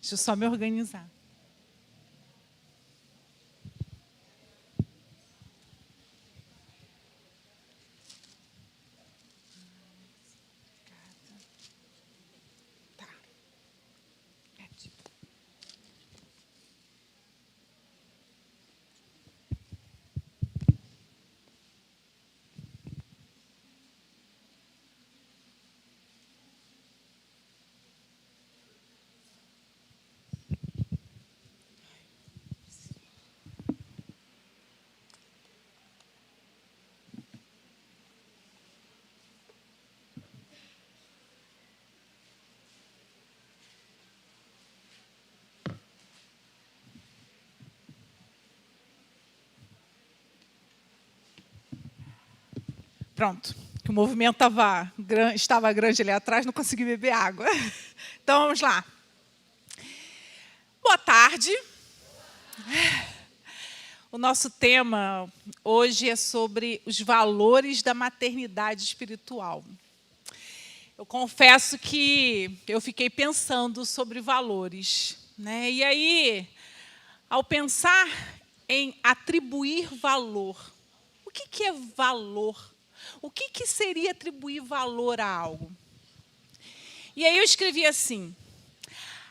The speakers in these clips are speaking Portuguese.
Deixa eu só me organizar. Tá. Pronto, que o movimento estava grande ali atrás, não consegui beber água. Então, vamos lá. Boa tarde. O nosso tema hoje é sobre os valores da maternidade espiritual. Eu confesso que eu fiquei pensando sobre valores, né? E aí, ao pensar em atribuir valor, o que é valor? O que seria atribuir valor a algo? E aí eu escrevi assim: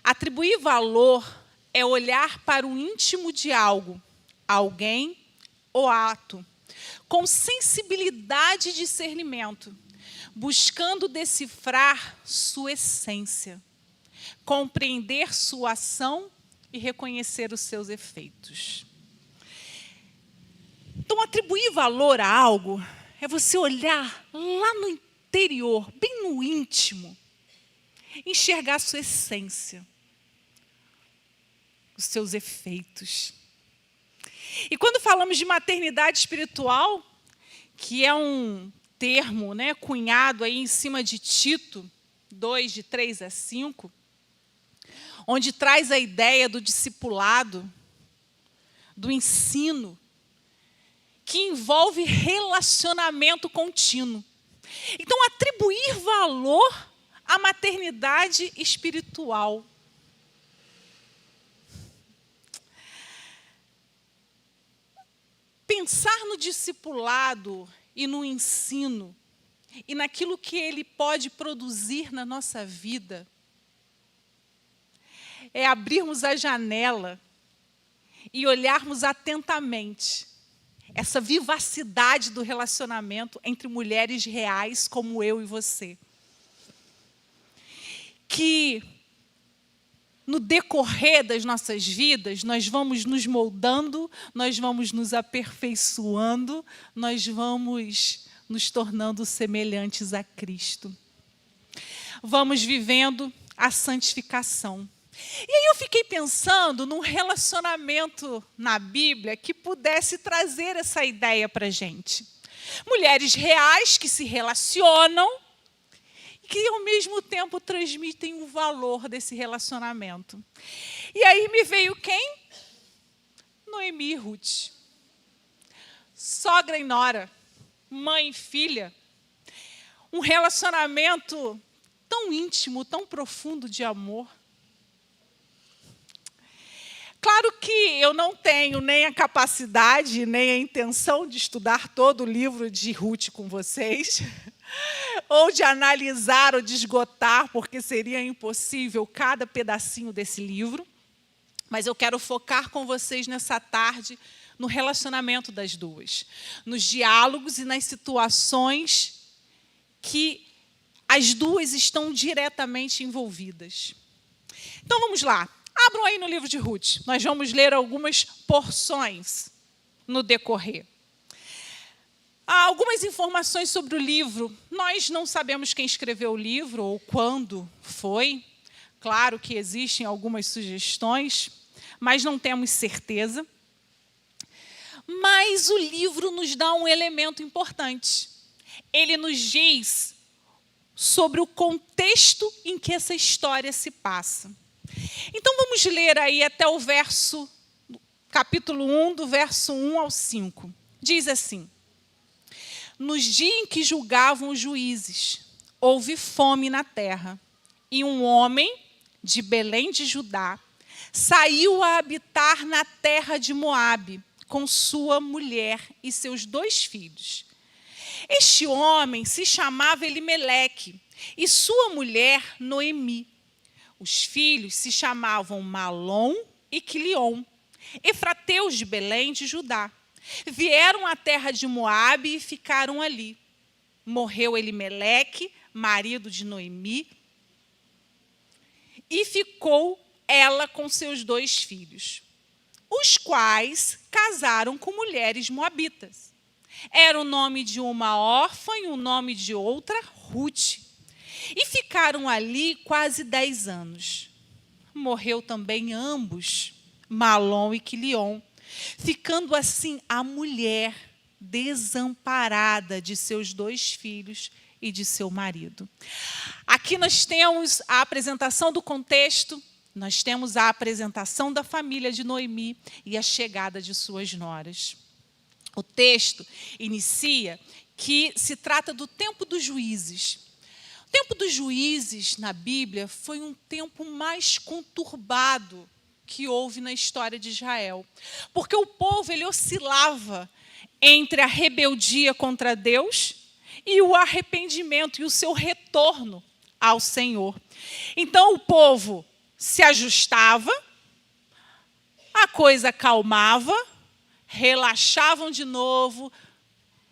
atribuir valor é olhar para o íntimo de algo, alguém ou ato, com sensibilidade e discernimento, buscando decifrar sua essência, compreender sua ação e reconhecer os seus efeitos. Então, atribuir valor a algo é você olhar lá no interior, bem no íntimo, enxergar a sua essência, os seus efeitos. E quando falamos de maternidade espiritual, que é um termo, né, cunhado aí em cima de Tito 2, de 3 a 5, onde traz a ideia do discipulado, do ensino, que envolve relacionamento contínuo. Então, atribuir valor à maternidade espiritual. Pensar no discipulado e no ensino, e naquilo que ele pode produzir na nossa vida, é abrirmos a janela e olharmos atentamente essa vivacidade do relacionamento entre mulheres reais como eu e você. Que no decorrer das nossas vidas, nós vamos nos moldando, nós vamos nos aperfeiçoando, nós vamos nos tornando semelhantes a Cristo. Vamos vivendo a santificação. E aí eu fiquei pensando num relacionamento na Bíblia que pudesse trazer essa ideia para a gente. Mulheres reais que se relacionam e que, ao mesmo tempo, transmitem o valor desse relacionamento. E aí me veio quem? Noemi e Ruth. Sogra e nora, mãe e filha. Um relacionamento tão íntimo, tão profundo de amor. Claro que eu não tenho nem a capacidade, nem a intenção de estudar todo o livro de Ruth com vocês, ou de analisar ou de esgotar, porque seria impossível cada pedacinho desse livro. Mas eu quero focar com vocês nessa tarde no relacionamento das duas, nos diálogos e nas situações que as duas estão diretamente envolvidas. Então, vamos lá. Abram aí no livro de Ruth. Nós vamos ler algumas porções no decorrer. Há algumas informações sobre o livro. Nós não sabemos quem escreveu o livro ou quando foi. Claro que existem algumas sugestões, mas não temos certeza. Mas o livro nos dá um elemento importante. Ele nos diz sobre o contexto em que essa história se passa. Então, vamos ler aí até o capítulo 1, do verso 1 ao 5. Diz assim: nos dias em que julgavam os juízes, houve fome na terra, e um homem de Belém de Judá, saiu a habitar na terra de Moabe, com sua mulher e seus 2 filhos. Este homem se chamava Elimeleque, e sua mulher Noemi. Os filhos se chamavam Malom e Quilion, efrateus de Belém de Judá. Vieram à terra de Moabe e ficaram ali. Morreu Elimeleque, marido de Noemi, e ficou ela com seus 2 filhos, os quais casaram com mulheres moabitas. Era o nome de uma órfã e o nome de outra, Rute. E ficaram ali quase 10 anos. Morreu também ambos, Malom e Quilion, ficando assim a mulher desamparada de seus 2 filhos e de seu marido. Aqui nós temos a apresentação do contexto, nós temos a apresentação da família de Noemi e a chegada de suas noras. O texto inicia que se trata do tempo dos juízes. O tempo dos juízes na Bíblia foi um tempo mais conturbado que houve na história de Israel, porque o povo ele oscilava entre a rebeldia contra Deus e o arrependimento e o seu retorno ao Senhor. Então o povo se ajustava, a coisa acalmava, relaxavam de novo,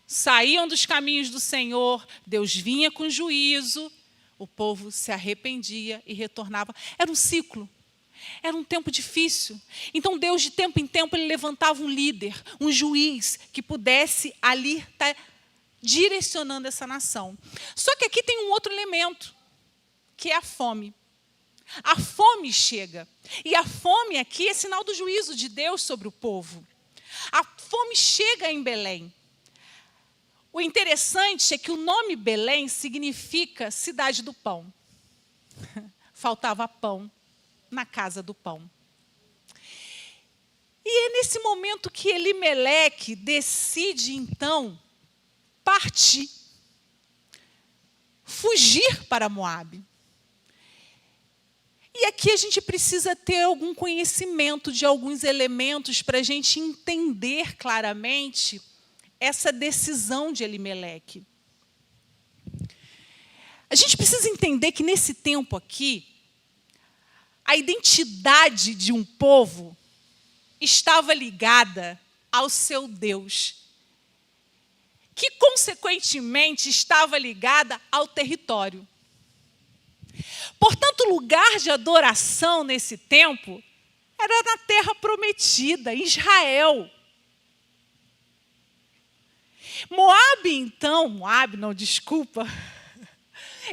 saíam dos caminhos do Senhor, Deus vinha com juízo, o povo se arrependia e retornava. Era um ciclo. Era um tempo difícil. Então, Deus, de tempo em tempo, ele levantava um líder, um juiz, que pudesse ali estar direcionando essa nação. Só que aqui tem um outro elemento, que é a fome. A fome chega. E a fome aqui é sinal do juízo de Deus sobre o povo. A fome chega em Belém. O interessante é que o nome Belém significa cidade do pão. Faltava pão na casa do pão. E é nesse momento que Elimeleque decide, então, partir, fugir para Moabe. E aqui a gente precisa ter algum conhecimento de alguns elementos para a gente entender claramente essa decisão de Elimeleque. A gente precisa entender que nesse tempo aqui, a identidade de um povo estava ligada ao seu Deus, que, consequentemente, estava ligada ao território. Portanto, o lugar de adoração nesse tempo era na terra prometida, Israel.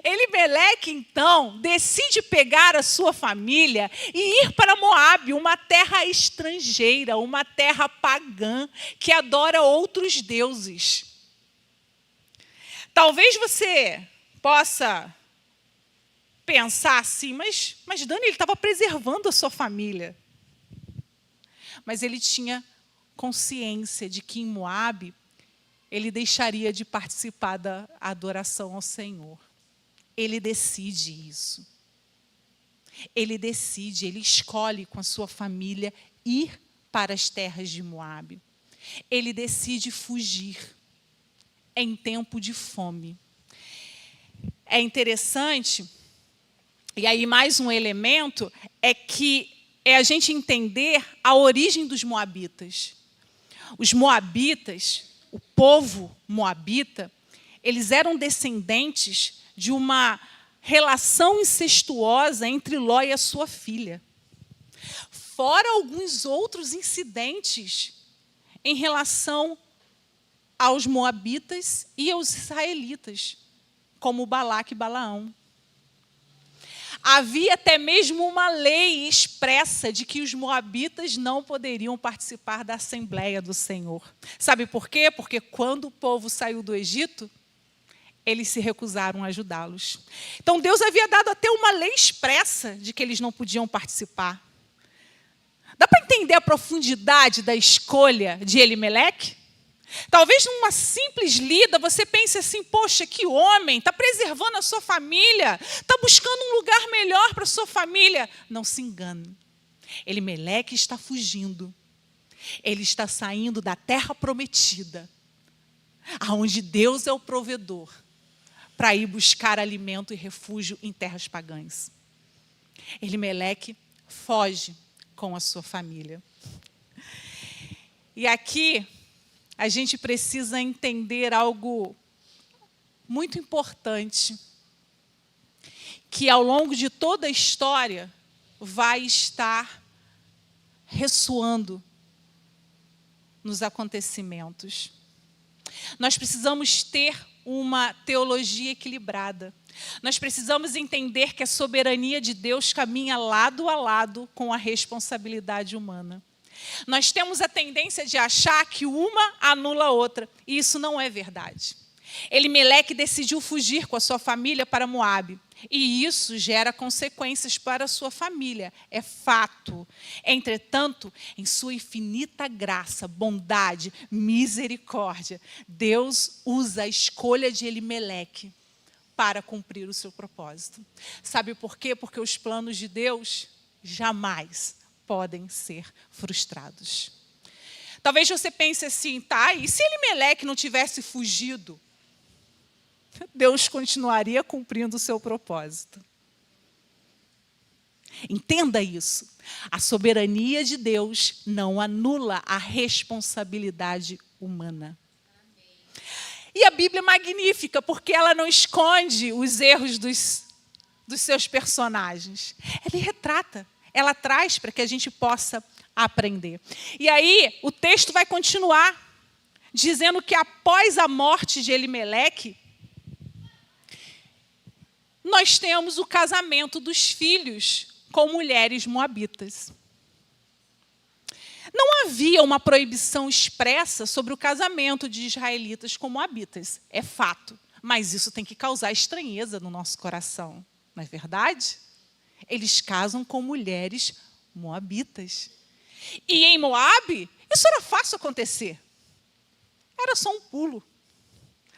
Elimeleque, então, decide pegar a sua família e ir para Moabe, uma terra estrangeira, uma terra pagã, que adora outros deuses. Talvez você possa pensar assim, mas Dani, ele estava preservando a sua família. Mas ele tinha consciência de que em Moabe ele deixaria de participar da adoração ao Senhor. Ele decide isso. Ele decide, ele escolhe com a sua família ir para as terras de Moabe. Ele decide fugir em tempo de fome. É interessante, e aí mais um elemento, é a gente entender a origem dos moabitas. Os moabitas, o povo moabita, eles eram descendentes de uma relação incestuosa entre Ló e a sua filha. Fora alguns outros incidentes em relação aos moabitas e aos israelitas, como Balaque e Balaão. Havia até mesmo uma lei expressa de que os moabitas não poderiam participar da Assembleia do Senhor. Sabe por quê? Porque quando o povo saiu do Egito, eles se recusaram a ajudá-los. Então, Deus havia dado até uma lei expressa de que eles não podiam participar. Dá para entender a profundidade da escolha de Elimeleque? Talvez numa simples lida você pense assim, poxa, que homem, está preservando a sua família, está buscando um lugar melhor para a sua família. Não se engane, Elimeleque está fugindo, ele está saindo da terra prometida, aonde Deus é o provedor, para ir buscar alimento e refúgio em terras pagãs. Elimeleque foge com a sua família. E aqui a gente precisa entender algo muito importante, que ao longo de toda a história vai estar ressoando nos acontecimentos. Nós precisamos ter uma teologia equilibrada. Nós precisamos entender que a soberania de Deus caminha lado a lado com a responsabilidade humana. Nós temos a tendência de achar que uma anula a outra, e isso não é verdade. Elimeleque decidiu fugir com a sua família para Moabe, e isso gera consequências para a sua família, é fato. Entretanto, em sua infinita graça, bondade, misericórdia, Deus usa a escolha de Elimeleque para cumprir o seu propósito. Sabe por quê? Porque os planos de Deus jamais podem ser frustrados. Talvez você pense assim, tá, e se Elimeleque não tivesse fugido? Deus continuaria cumprindo o seu propósito. Entenda isso. A soberania de Deus não anula a responsabilidade humana. E a Bíblia é magnífica, porque ela não esconde os erros dos seus personagens. Ela retrata, ela traz para que a gente possa aprender. E aí, o texto vai continuar, dizendo que após a morte de Elimeleque, nós temos o casamento dos filhos com mulheres moabitas. Não havia uma proibição expressa sobre o casamento de israelitas com moabitas, é fato, mas isso tem que causar estranheza no nosso coração, não é verdade? Eles casam com mulheres moabitas. E em Moabe, isso era fácil acontecer. Era só um pulo.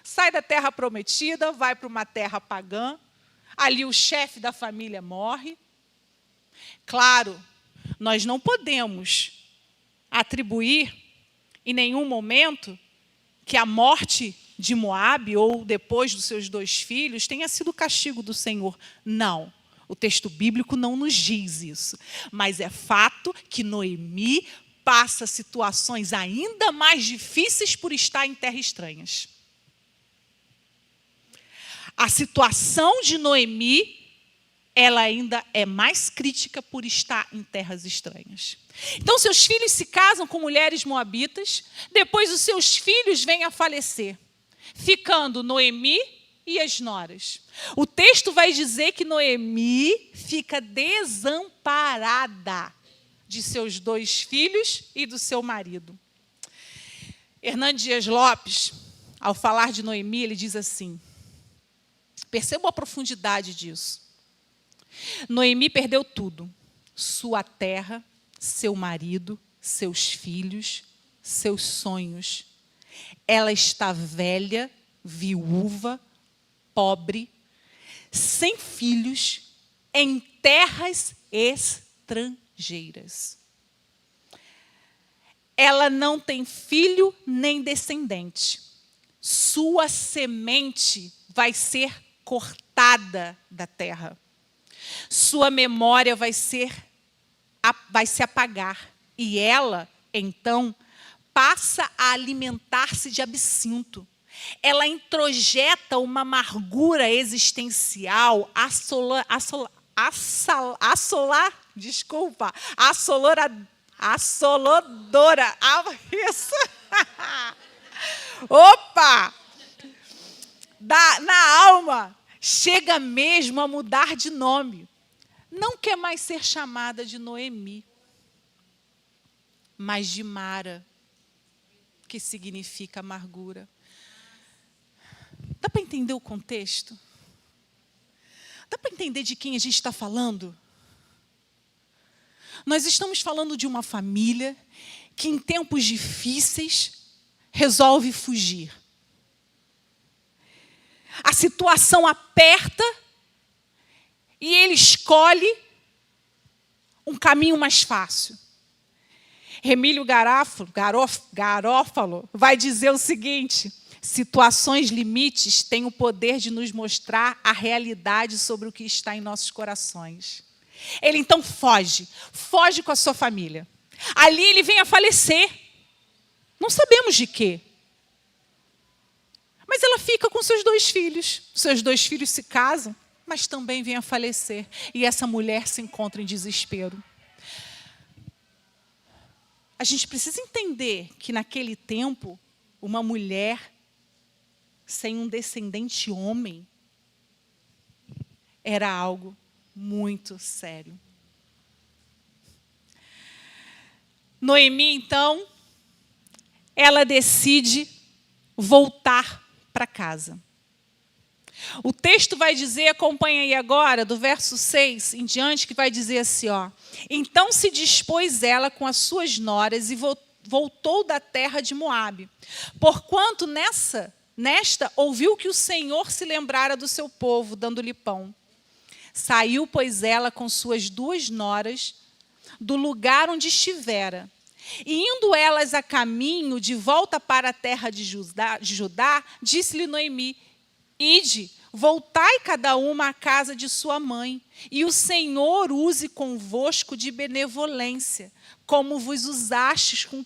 Sai da terra prometida, vai para uma terra pagã, ali o chefe da família morre. Claro, nós não podemos atribuir em nenhum momento que a morte de Moabe ou depois dos seus 2 filhos tenha sido o castigo do Senhor. Não, o texto bíblico não nos diz isso. Mas é fato que Noemi passa situações ainda mais difíceis por estar em terras estranhas. A situação de Noemi, ela ainda é mais crítica por estar em terras estranhas. Então, seus filhos se casam com mulheres moabitas, depois os seus filhos vêm a falecer, ficando Noemi e as noras. O texto vai dizer que Noemi fica desamparada de seus 2 filhos e do seu marido. Hernando Dias Lopes, ao falar de Noemi, ele diz assim, perceba a profundidade disso. Noemi perdeu tudo, sua terra, seu marido, seus filhos, seus sonhos. Ela está velha, viúva, pobre, sem filhos, em terras estrangeiras. Ela não tem filho nem descendente. Sua semente vai ser cortada da terra. Sua memória vai se apagar. E ela, então, passa a alimentar-se de absinto. Ela introjeta uma amargura existencial assoladora. Isso. Opa! Na alma, chega mesmo a mudar de nome. Não quer mais ser chamada de Noemi, mas de Mara, que significa amargura. Dá para entender o contexto? Dá para entender de quem a gente está falando? Nós estamos falando de uma família que, em tempos difíceis, resolve fugir. A situação aperta e ele escolhe um caminho mais fácil. Emílio Garófalo vai dizer o seguinte: situações limites têm o poder de nos mostrar a realidade sobre o que está em nossos corações. Ele então foge com a sua família. Ali ele vem a falecer. Não sabemos de quê. Mas ela fica com seus 2 filhos. Seus 2 filhos se casam, mas também vem a falecer. E essa mulher se encontra em desespero. A gente precisa entender que naquele tempo, uma mulher sem um descendente homem era algo muito sério. Noemi, então, ela decide voltar para casa. O texto vai dizer, acompanha aí agora, do verso 6 em diante, que vai dizer assim, ó: então se dispôs ela com as suas noras e voltou da terra de Moabe, porquanto nesta ouviu que o Senhor se lembrara do seu povo, dando-lhe pão. Saiu, pois, ela com suas 2 noras do lugar onde estivera. E indo elas a caminho de volta para a terra de Judá, disse-lhe Noemi: ide, voltai cada uma à casa de sua mãe, e o Senhor use convosco de benevolência, como vos usastes com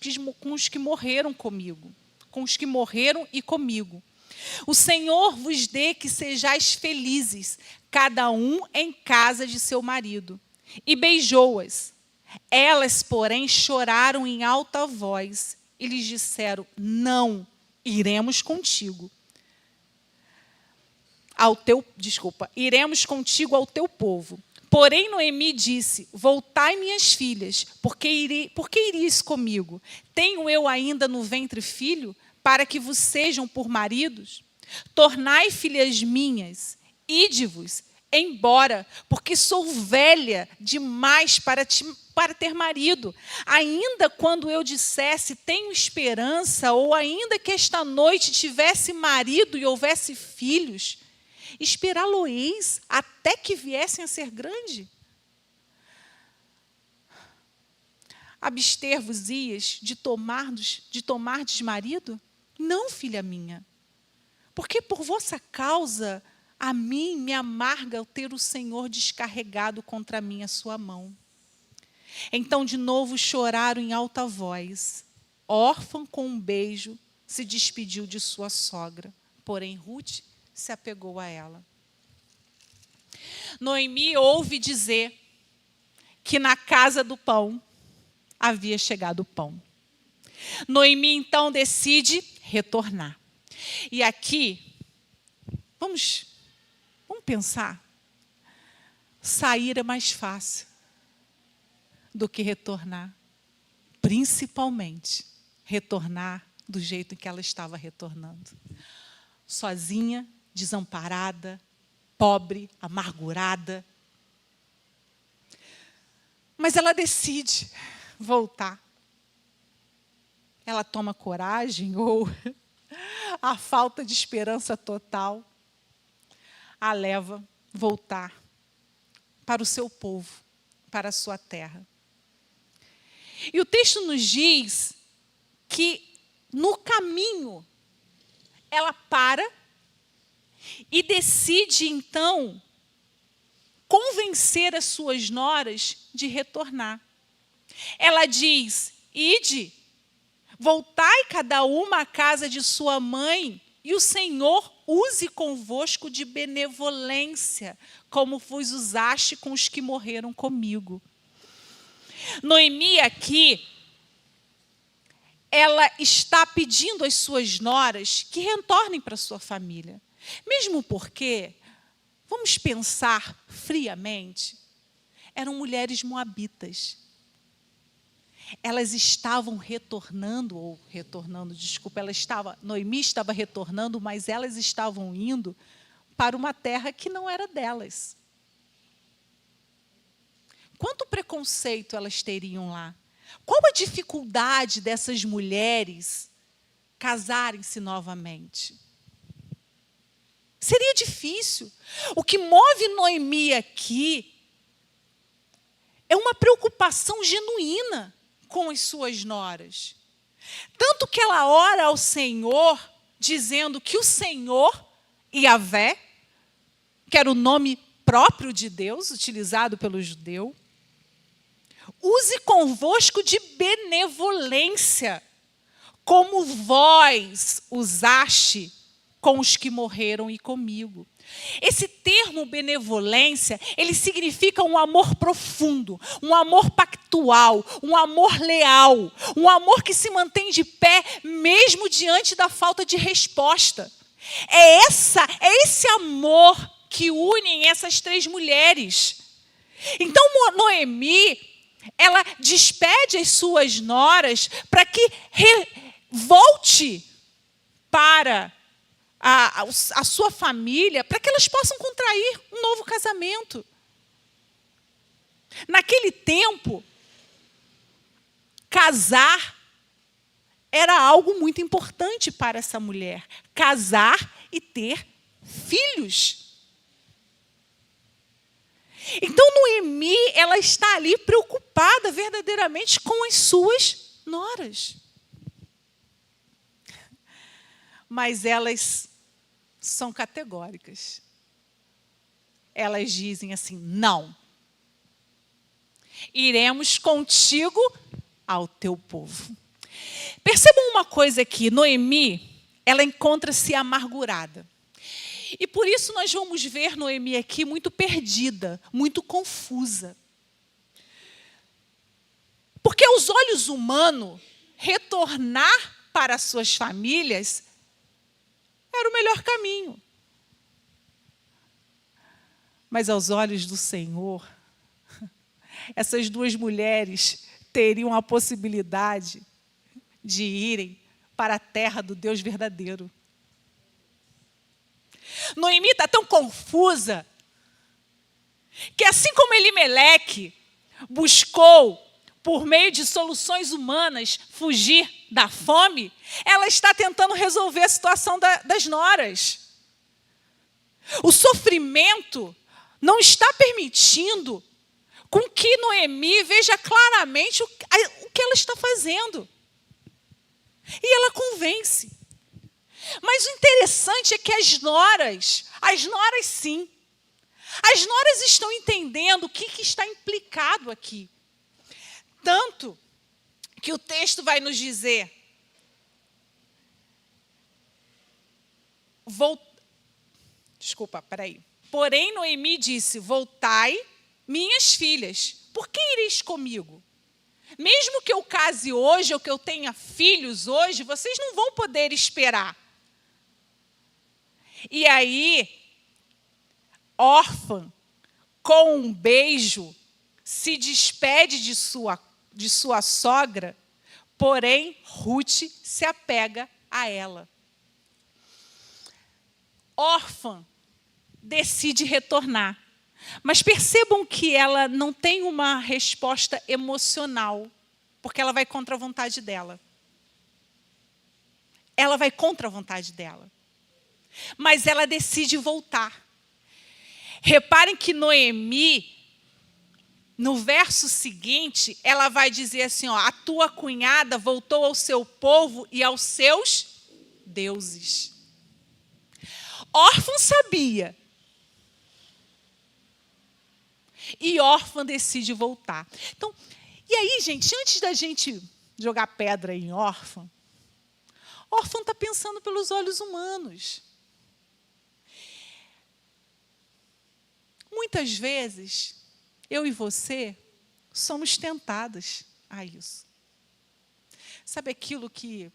os que morreram comigo, com os que morreram e comigo. O Senhor vos dê que sejais felizes, cada um em casa de seu marido. E beijou-as. Elas, porém, choraram em alta voz e lhes disseram: não, iremos contigo. Iremos contigo ao teu povo. Porém, Noemi disse: voltai, minhas filhas, porque iris comigo? Tenho eu ainda no ventre filho, para que vos sejam por maridos? Tornai, filhas minhas, ide-vos embora, porque sou velha demais para ter marido. Ainda quando eu dissesse, tenho esperança, ou ainda que esta noite tivesse marido e houvesse filhos, esperá-lo-eis até que viessem a ser grande? Abster-vos-ias de tomardes marido? Não, filha minha, porque por vossa causa a mim me amarga ter o Senhor descarregado contra mim a sua mão. Então de novo choraram em alta voz. Órfã, com um beijo, se despediu de sua sogra, porém Ruth se apegou a ela. Noemi ouve dizer que na casa do pão havia chegado o pão. Noemi então decide retornar. E aqui, vamos pensar, sair é mais fácil do que retornar. Principalmente, retornar do jeito que ela estava retornando. Sozinha, desamparada, pobre, amargurada. Mas ela decide voltar. Ela toma coragem ou a falta de esperança total a leva voltar para o seu povo, para a sua terra. E o texto nos diz que no caminho ela para e decide então convencer as suas noras de retornar. Ela diz: ide, voltai cada uma à casa de sua mãe, e o Senhor use convosco de benevolência, como vos usaste com os que morreram comigo. Noemi aqui, ela está pedindo às suas noras que retornem para a sua família. Mesmo porque, vamos pensar friamente, eram mulheres moabitas. Elas estavam Noemi estava retornando, mas elas estavam indo para uma terra que não era delas. Quanto preconceito elas teriam lá? Qual a dificuldade dessas mulheres casarem-se novamente. Seria difícil. O que move Noemi aqui é uma preocupação genuína com as suas noras. Tanto que ela ora ao Senhor, dizendo que o Senhor, Yahvé, que era o nome próprio de Deus, utilizado pelo judeu, use convosco de benevolência, como vós usaste com os que morreram e comigo. Esse termo benevolência, ele significa um amor profundo, um amor pactual, um amor leal, um amor que se mantém de pé mesmo diante da falta de resposta. É esse amor que une essas três mulheres. Então, Noemi, ela despede as suas noras para que volte para a sua família, para que elas possam contrair um novo casamento. Naquele tempo, casar era algo muito importante para essa mulher. Casar e ter filhos. Então, Noemi, ela está ali preocupada verdadeiramente com as suas noras. Mas elas são categóricas. Elas dizem assim: não. Iremos contigo ao teu povo. Percebam uma coisa aqui, Noemi, ela encontra-se amargurada. E por isso nós vamos ver Noemi aqui muito perdida, muito confusa. Porque aos olhos humanos, retornar para suas famílias era o melhor caminho. Mas aos olhos do Senhor, essas duas mulheres teriam a possibilidade de irem para a terra do Deus verdadeiro. Noemi está tão confusa que, assim como Elimeleque buscou, por meio de soluções humanas, fugir da fome, ela está tentando resolver a situação das noras. O sofrimento não está permitindo com que Noemi veja claramente o que ela está fazendo. E ela convence. Mas o interessante é que as noras sim, as noras estão entendendo o que está implicado aqui. Tanto que o texto vai nos dizer, porém Noemi disse: voltai, minhas filhas, por que ireis comigo? Mesmo que eu case hoje ou que eu tenha filhos hoje, vocês não vão poder esperar. E aí, órfã, com um beijo, se despede de sua sogra, porém, Ruth se apega a ela. Órfã decide retornar. Mas percebam que ela não tem uma resposta emocional, porque ela vai contra a vontade dela. Ela vai contra a vontade dela. Mas ela decide voltar. Reparem que Noemi, no verso seguinte, ela vai dizer assim, ó, a tua cunhada voltou ao seu povo e aos seus deuses. Órfã sabia. E órfã decide voltar. Então, e aí, gente, antes da gente jogar pedra em órfã está pensando pelos olhos humanos. Muitas vezes, eu e você somos tentadas a isso. Sabe aquilo que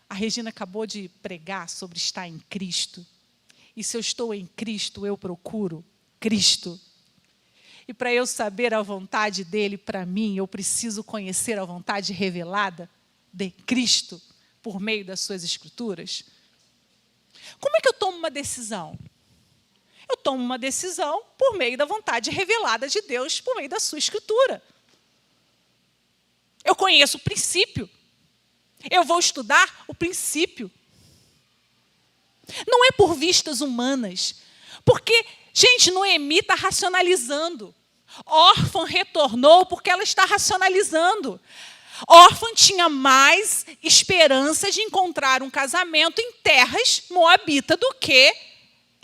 a Regina acabou de pregar sobre estar em Cristo? E se eu estou em Cristo, eu procuro Cristo. E para eu saber a vontade dele para mim, eu preciso conhecer a vontade revelada de Cristo por meio das suas escrituras. Como é que eu tomo uma decisão? Eu tomo uma decisão por meio da vontade revelada de Deus, por meio da sua escritura. Eu conheço o princípio. Eu vou estudar o princípio. Não é por vistas humanas. Porque, gente, Noemi está racionalizando. Órfã retornou porque ela está racionalizando. Órfã tinha mais esperança de encontrar um casamento em terras moabitas do que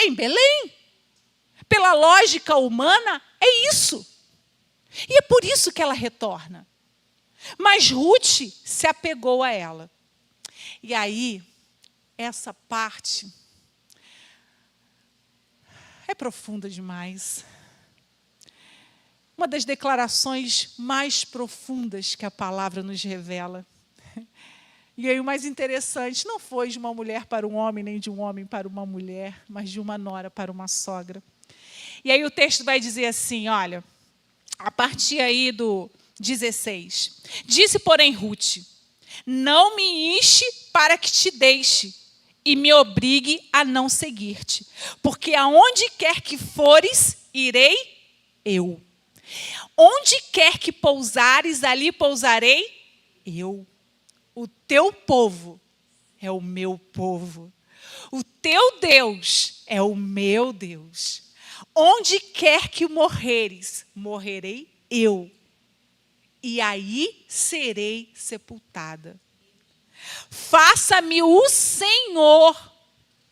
em Belém. Pela lógica humana, é isso. E é por isso que ela retorna. Mas Ruth se apegou a ela. E aí, essa parte é profunda demais. Uma das declarações mais profundas que a palavra nos revela. E aí o mais interessante, não foi de uma mulher para um homem, nem de um homem para uma mulher, mas de uma nora para uma sogra. E aí o texto vai dizer assim, olha, a partir aí do 16. Disse, porém, Ruth, não me enche para que te deixe e me obrigue a não seguir-te, porque aonde quer que fores, irei eu. Onde quer que pousares, ali pousarei eu. O teu povo é o meu povo. O teu Deus é o meu Deus. Onde quer que morreres, morrerei eu. E aí serei sepultada. Faça-me o Senhor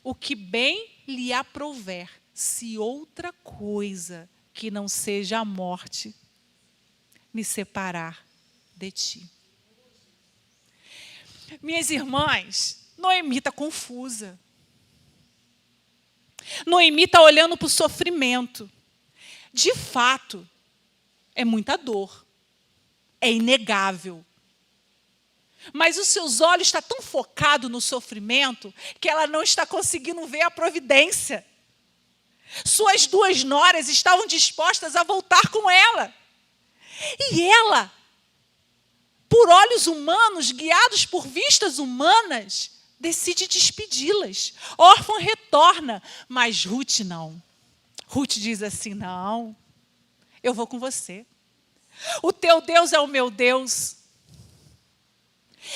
o que bem lhe aprouver, se outra coisa que não seja a morte me separar de ti. Minhas irmãs, Noemi está confusa. Noemi está olhando para o sofrimento. De fato, é muita dor. É inegável. Mas os seus olhos estão tão focados no sofrimento que ela não está conseguindo ver a providência. Suas duas noras estavam dispostas a voltar com ela. E ela, por olhos humanos, guiados por vistas humanas, decide despedi-las. Órfã retorna, mas Ruth não. Ruth diz assim, não, eu vou com você. O teu Deus é o meu Deus.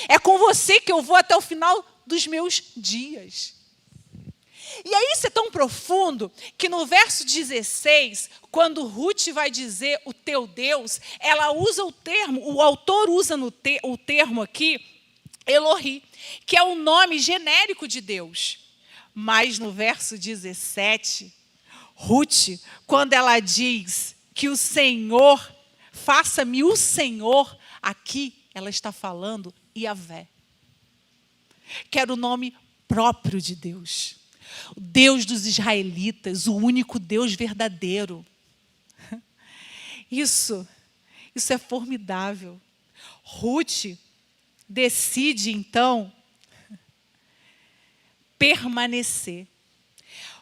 É com você que eu vou até o final dos meus dias. E aí isso é tão profundo que no verso 16, quando Ruth vai dizer o teu Deus, ela usa o termo, o autor usa o termo aqui, Elohi, que é o nome genérico de Deus. Mas no verso 17, Ruth, quando ela diz que o Senhor, faça-me o Senhor, aqui ela está falando Iavé, que era o nome próprio de Deus. O Deus dos israelitas, o único Deus verdadeiro. Isso é formidável. Ruth decide, então, permanecer.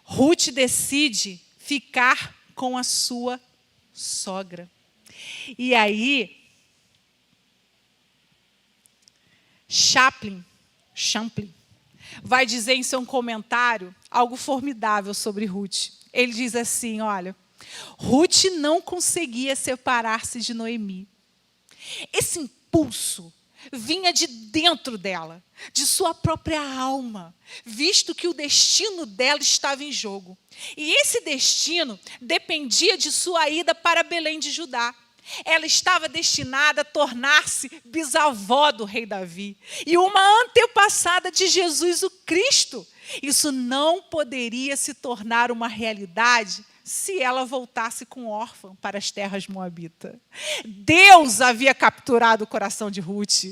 Ruth decide ficar com a sua sogra. E aí, Champlin vai dizer em seu comentário algo formidável sobre Ruth. Ele diz assim, olha, Ruth não conseguia separar-se de Noemi. Esse impulso vinha de dentro dela, de sua própria alma, visto que o destino dela estava em jogo. E esse destino dependia de sua ida para Belém de Judá. Ela estava destinada a tornar-se bisavó do rei Davi e uma antepassada de Jesus o Cristo. Isso não poderia se tornar uma realidade se ela voltasse com órfã para as terras moabitas. Deus havia capturado o coração de Ruth.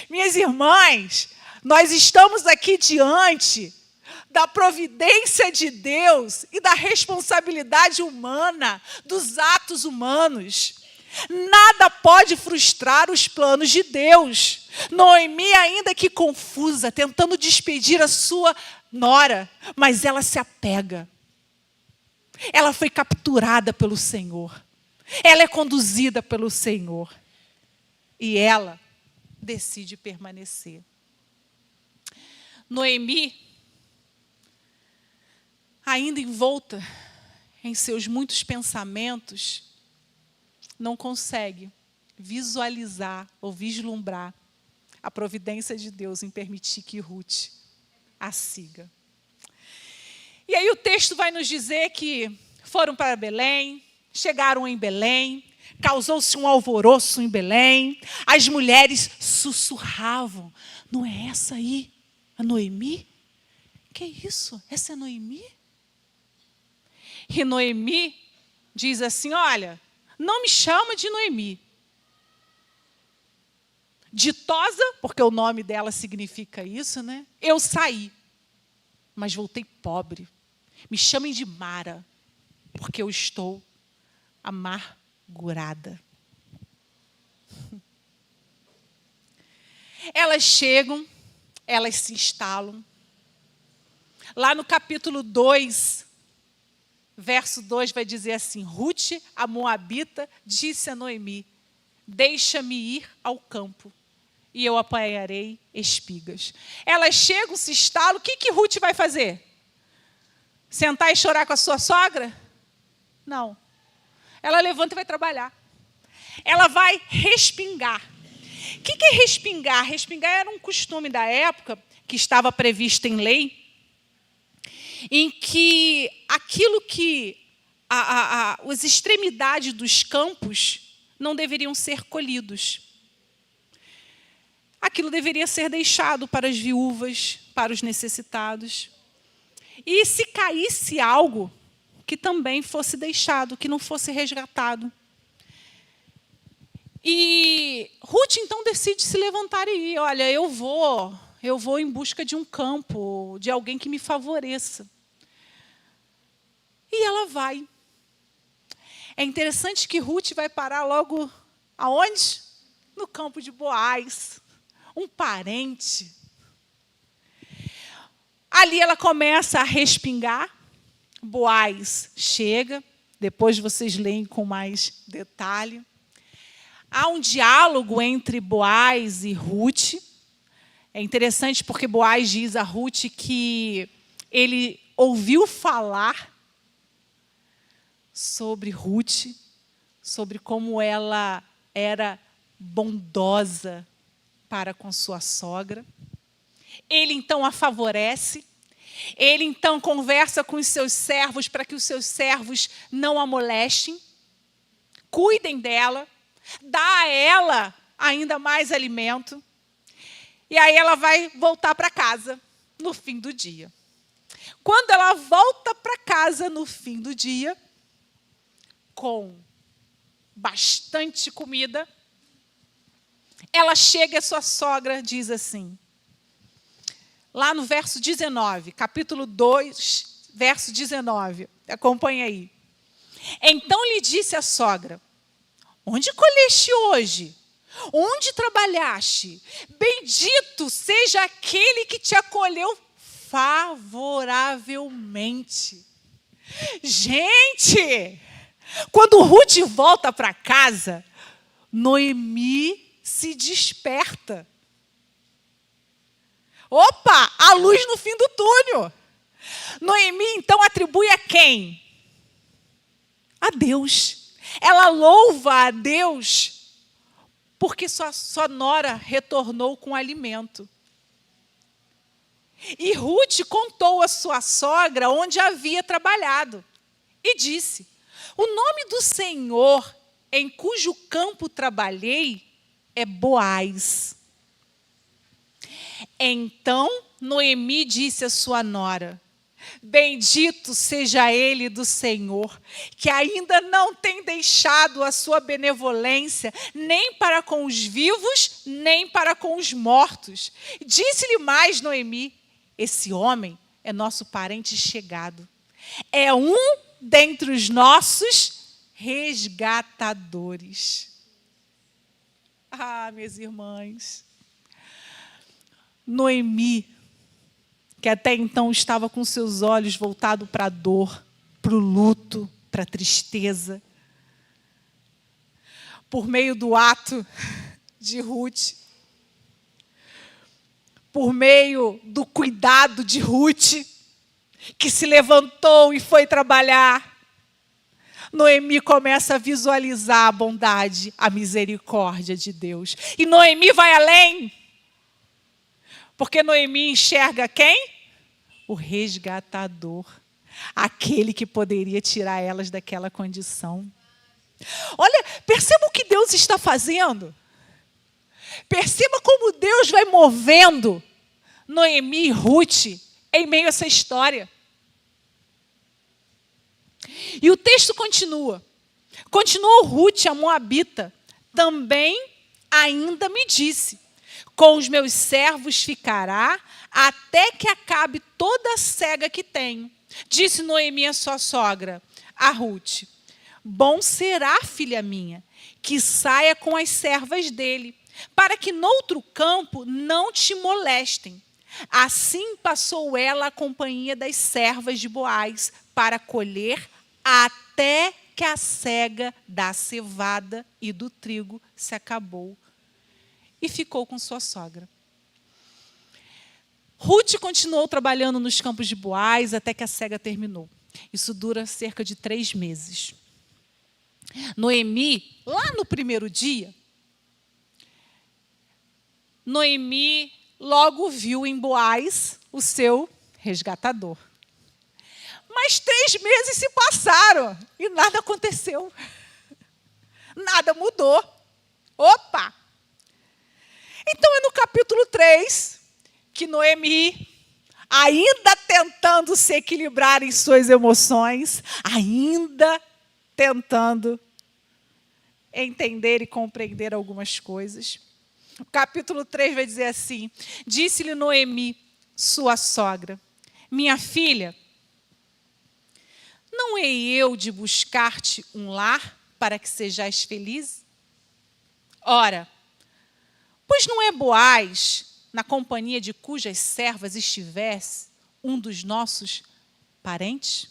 Minhas irmãs, nós estamos aqui diante da providência de Deus e da responsabilidade humana, dos atos humanos. Nada pode frustrar os planos de Deus. Noemi, ainda que confusa, tentando despedir a sua nora, mas ela se apega. Ela foi capturada pelo Senhor. Ela é conduzida pelo Senhor. E ela decide permanecer. Noemi, ainda envolta em seus muitos pensamentos, não consegue visualizar ou vislumbrar a providência de Deus em permitir que Ruth a siga. E aí o texto vai nos dizer que foram para Belém, chegaram em Belém, causou-se um alvoroço em Belém, as mulheres sussurravam: não é essa aí, a Noemi? Que isso? Essa é Noemi? E Noemi diz assim: olha, não me chama de Noemi. Ditosa, porque o nome dela significa isso, né? Eu saí, mas voltei pobre. Me chamem de Mara, porque eu estou amargurada. Elas chegam, elas se instalam. Lá no capítulo 2, verso 2 vai dizer assim: Ruth, a moabita, disse a Noemi: deixa-me ir ao campo e eu apanharei espigas. Elas chegam, se instalam. O que Ruth vai fazer? Sentar e chorar com a sua sogra? Não. Ela levanta e vai trabalhar. Ela vai respingar. O que é respingar? Respingar era um costume da época, que estava previsto em lei, em que aquilo que as extremidades dos campos não deveriam ser colhidos. Aquilo deveria ser deixado para as viúvas, para os necessitados. E se caísse algo, que também fosse deixado, que não fosse resgatado. E Ruth, então, decide se levantar e ir. Olha, eu vou em busca de um campo, de alguém que me favoreça. E ela vai. É interessante que Ruth vai parar logo aonde? No campo de Boaz, um parente. Ali ela começa a respingar. Boaz chega, depois vocês leem com mais detalhe. Há um diálogo entre Boaz e Ruth. É interessante porque Boaz diz a Ruth que ele ouviu falar sobre Ruth, sobre como ela era bondosa para com sua sogra. Ele, então, a favorece. Ele, então, conversa com os seus servos para que os seus servos não a molestem, cuidem dela, dá a ela ainda mais alimento. E aí ela vai voltar para casa no fim do dia. Quando ela volta para casa no fim do dia, com bastante comida, ela chega à sua sogra, diz assim, lá no verso 19, capítulo 2, verso 19, acompanha aí. Então lhe disse a sogra: onde colheste hoje? Onde trabalhaste? Bendito seja aquele que te acolheu favoravelmente. Gente, quando Ruth volta para casa, Noemi se desperta. Opa, a luz no fim do túnel. Noemi, então, atribui a quem? A Deus. Ela louva a Deus porque sua nora retornou com alimento. E Ruth contou à sua sogra onde havia trabalhado e disse: o nome do Senhor em cujo campo trabalhei é Boaz. Então Noemi disse à sua nora: bendito seja ele do Senhor, que ainda não tem deixado a sua benevolência, nem para com os vivos, nem para com os mortos. Disse-lhe mais Noemi: esse homem é nosso parente chegado, é um dentre os nossos resgatadores. Ah, minhas irmãs, Noemi, que até então estava com seus olhos voltados para a dor, para o luto, para a tristeza, por meio do ato de Ruth, por meio do cuidado de Ruth, que se levantou e foi trabalhar, Noemi começa a visualizar a bondade, a misericórdia de Deus. E Noemi vai além. Porque Noemi enxerga quem? O resgatador. Aquele que poderia tirar elas daquela condição. Olha, perceba o que Deus está fazendo. Perceba como Deus vai movendo Noemi e Ruth em meio a essa história. E o texto continua. Continuou Ruth, a moabita, também ainda me disse: com os meus servos ficará até que acabe toda a cega que tenho. Disse Noemi a sua sogra, a Ruth: bom será, filha minha, que saia com as servas dele, para que noutro campo não te molestem. Assim passou ela a companhia das servas de Boaz para colher até que a cega da cevada e do trigo se acabou. E ficou com sua sogra. Ruth continuou trabalhando nos campos de Boaz até que a cega terminou. Isso dura cerca de 3 meses. Noemi, lá no primeiro dia, Noemi logo viu em Boaz o seu resgatador. Mas 3 meses se passaram e nada aconteceu. Nada mudou. Opa! Então é no capítulo 3 que Noemi, ainda tentando se equilibrar em suas emoções, ainda tentando entender e compreender algumas coisas. O capítulo 3 vai dizer assim: disse-lhe Noemi, sua sogra: minha filha, não hei eu de buscar-te um lar para que sejais feliz? Ora, pois não é Boaz, na companhia de cujas servas estivesse, um dos nossos parentes?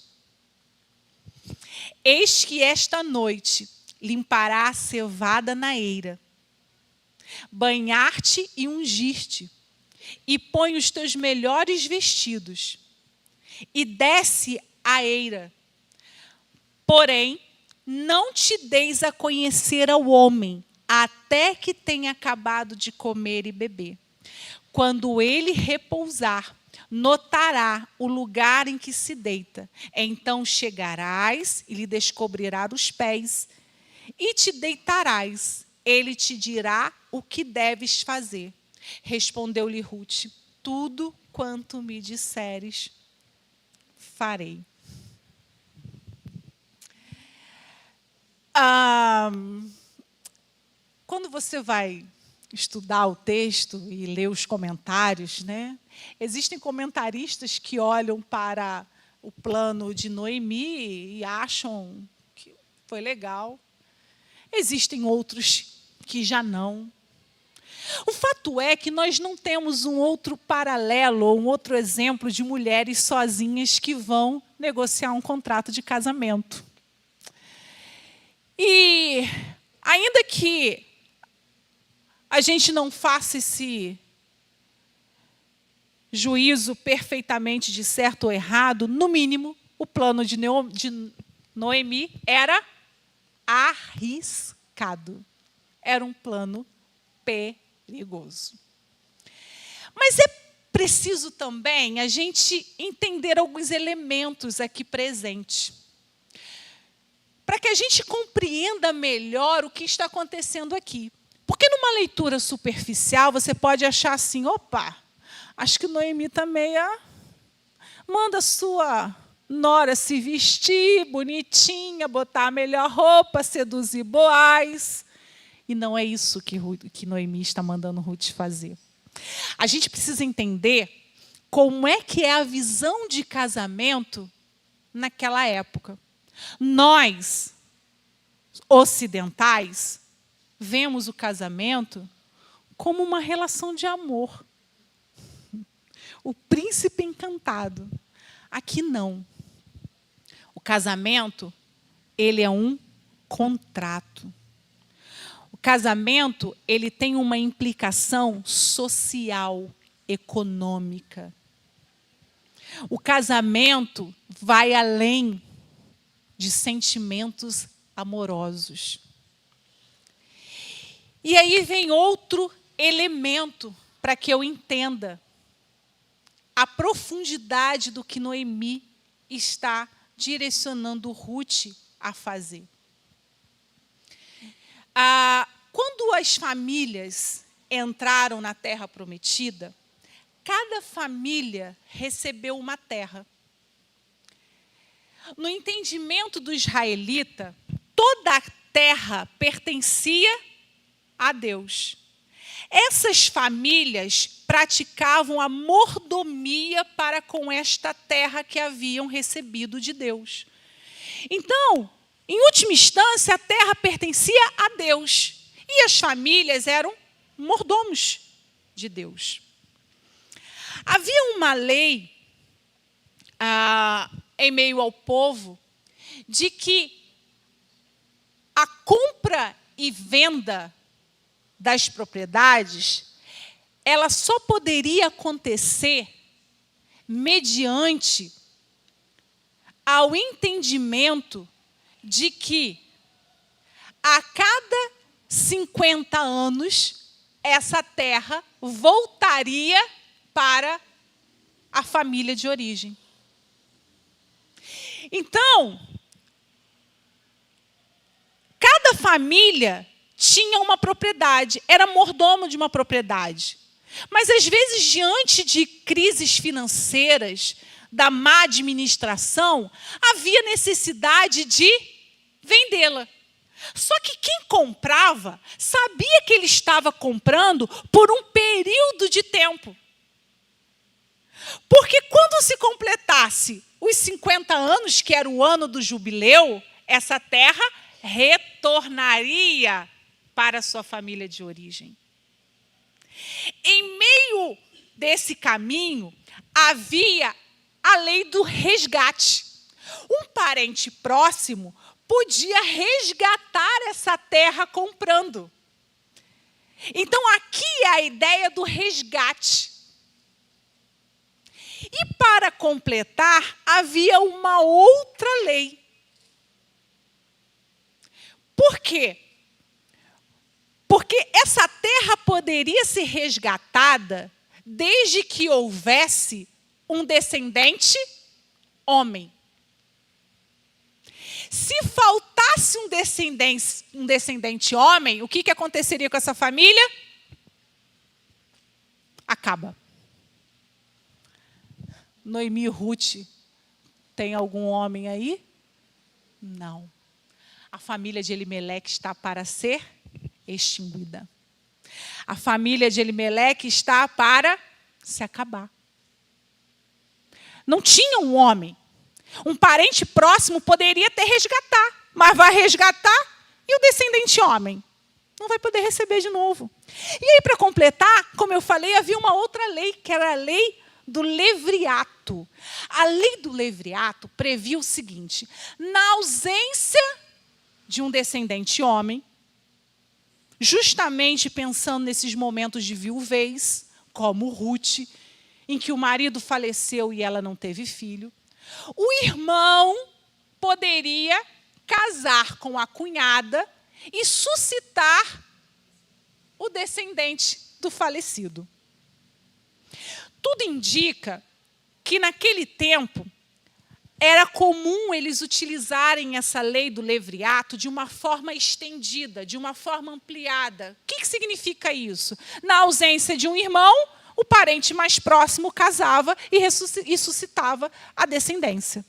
Eis que esta noite limpará a cevada na eira, banhar-te e ungir-te, e põe os teus melhores vestidos, e desce a eira. Porém, não te deis a conhecer ao homem, até que tenha acabado de comer e beber. Quando ele repousar, notará o lugar em que se deita. Então chegarás e lhe descobrirás os pés, e te deitarás. Ele te dirá o que deves fazer. Respondeu-lhe Ruth: tudo quanto me disseres, farei. Quando você vai estudar o texto e ler os comentários, né, existem comentaristas que olham para o plano de Noemi e acham que foi legal. Existem outros que já não. O fato é que nós não temos um outro paralelo ou um outro exemplo de mulheres sozinhas que vão negociar um contrato de casamento. E ainda que a gente não faça esse juízo perfeitamente de certo ou errado, no mínimo, o plano de Noemi era arriscado. Era um plano perigoso. Mas é preciso também a gente entender alguns elementos aqui presentes, para que a gente compreenda melhor o que está acontecendo aqui. Porque numa leitura superficial, você pode achar assim: opa, acho que Noemi está meia... Manda sua nora se vestir bonitinha, botar a melhor roupa, seduzir Boaz. E não é isso que Noemi está mandando Ruth fazer. A gente precisa entender como é que é a visão de casamento naquela época. Nós, ocidentais, vemos o casamento como uma relação de amor. O príncipe encantado. Aqui não. O casamento, ele é um contrato. O casamento, ele tem uma implicação social, econômica. O casamento vai além de sentimentos amorosos. E aí vem outro elemento para que eu entenda a profundidade do que Noemi está direcionando Ruth a fazer. Quando as famílias entraram na terra prometida, cada família recebeu uma terra. No entendimento do israelita, toda a terra pertencia a Deus. Essas famílias praticavam a mordomia para com esta terra que haviam recebido de Deus. Então, em última instância, a terra pertencia a Deus. E as famílias eram mordomos de Deus. Havia uma lei em meio ao povo de que a compra e venda das propriedades, ela só poderia acontecer mediante ao entendimento de que a cada 50 anos essa terra voltaria para a família de origem. Então, cada família tinha uma propriedade, era mordomo de uma propriedade. Mas, às vezes, diante de crises financeiras, da má administração, havia necessidade de vendê-la. Só que quem comprava sabia que ele estava comprando por um período de tempo. Porque quando se completasse os 50 anos, que era o ano do jubileu, essa terra retornaria para a sua família de origem. Em meio desse caminho, havia a lei do resgate. Um parente próximo podia resgatar essa terra comprando. Então, aqui é a ideia do resgate. E, para completar, havia uma outra lei. Por quê? Porque essa terra poderia ser resgatada desde que houvesse um descendente homem. Se faltasse um descendente homem, o que aconteceria com essa família? Acaba. Noemi e Ruth, tem algum homem aí? Não. A família de Elimeleque está para ser extinguida. A família de Elimeleque está para se acabar. Não tinha um homem. Um parente próximo poderia até resgatar, mas vai resgatar e o descendente homem não vai poder receber de novo. E aí, para completar, como eu falei, havia uma outra lei, que era a lei do levriato. A lei do levriato previa o seguinte: na ausência de um descendente homem, justamente pensando nesses momentos de viuvez, como Ruth, em que o marido faleceu e ela não teve filho, o irmão poderia casar com a cunhada e suscitar o descendente do falecido. Tudo indica que, naquele tempo, era comum eles utilizarem essa lei do levriato de uma forma estendida, de uma forma ampliada. O que significa isso? Na ausência de um irmão, o parente mais próximo casava e suscitava a descendência.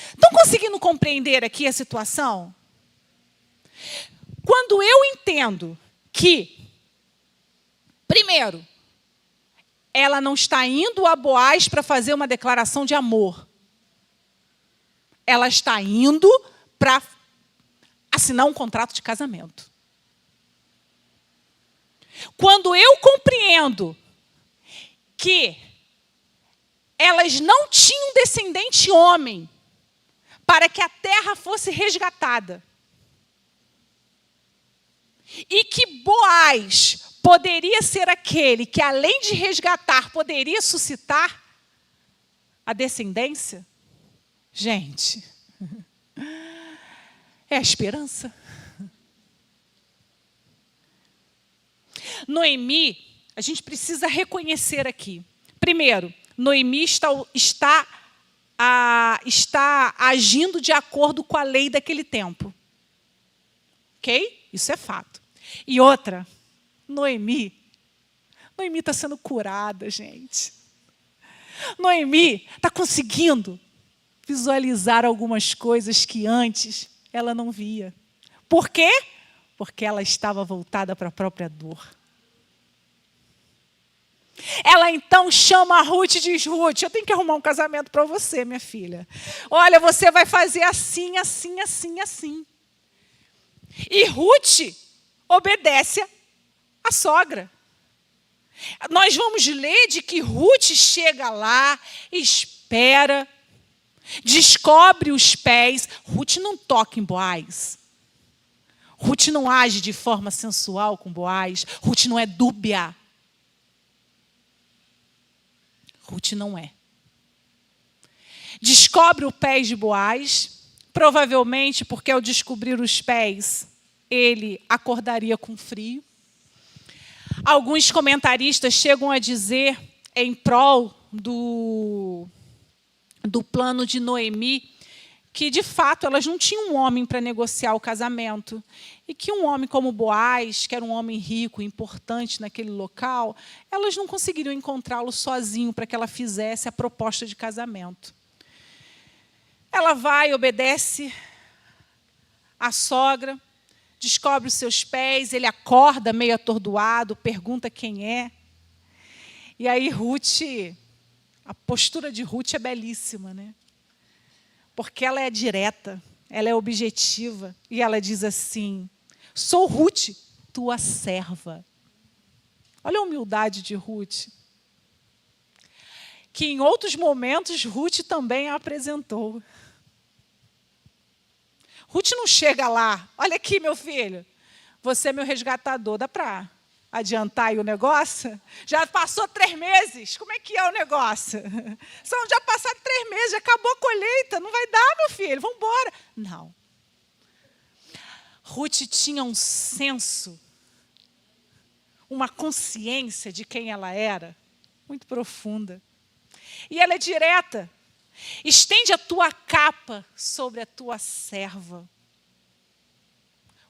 Estão conseguindo compreender aqui a situação? Quando eu entendo que, primeiro, ela não está indo a Boaz para fazer uma declaração de amor. Ela está indo para assinar um contrato de casamento. Quando eu compreendo que elas não tinham descendente homem para que a terra fosse resgatada, e que Boaz poderia ser aquele que, além de resgatar, poderia suscitar a descendência, gente, é a esperança. Noemi, a gente precisa reconhecer aqui. Primeiro, Noemi está agindo de acordo com a lei daquele tempo. Ok? Isso é fato. E outra, Noemi está sendo curada, gente. Noemi está conseguindo visualizar algumas coisas que antes ela não via. Por quê? Porque ela estava voltada para a própria dor. Ela então chama a Ruth e diz: Ruth, eu tenho que arrumar um casamento para você, minha filha. Olha, você vai fazer assim, assim, assim, assim. E Ruth obedece à sogra. Nós vamos ler de que Ruth chega lá, espera, descobre os pés. Ruth não toca em Boaz. Ruth não age de forma sensual com Boaz. Ruth não é dúbia. Ruth não é. Descobre os pés de Boaz, provavelmente porque ao descobrir os pés, ele acordaria com frio. Alguns comentaristas chegam a dizer, em prol do plano de Noemi, que, de fato, elas não tinham um homem para negociar o casamento. E que um homem como Boaz, que era um homem rico, importante naquele local, elas não conseguiriam encontrá-lo sozinho para que ela fizesse a proposta de casamento. Ela vai, obedece à sogra, descobre os seus pés, ele acorda meio atordoado, pergunta quem é. E aí Ruth, a postura de Ruth é belíssima, né? Porque ela é direta, ela é objetiva. E ela diz assim: sou Ruth, tua serva. Olha a humildade de Ruth. Que em outros momentos Ruth também a apresentou. Ruth não chega lá: olha aqui, meu filho, você é meu resgatador. Dá para adiantar aí o negócio? Já passou 3 meses, como é que é o negócio? Já passaram 3 meses, já acabou a colheita, não vai dar, meu filho, vamos embora. Não. Ruth tinha um senso, uma consciência de quem ela era, muito profunda. E ela é direta. Estende a tua capa sobre a tua serva,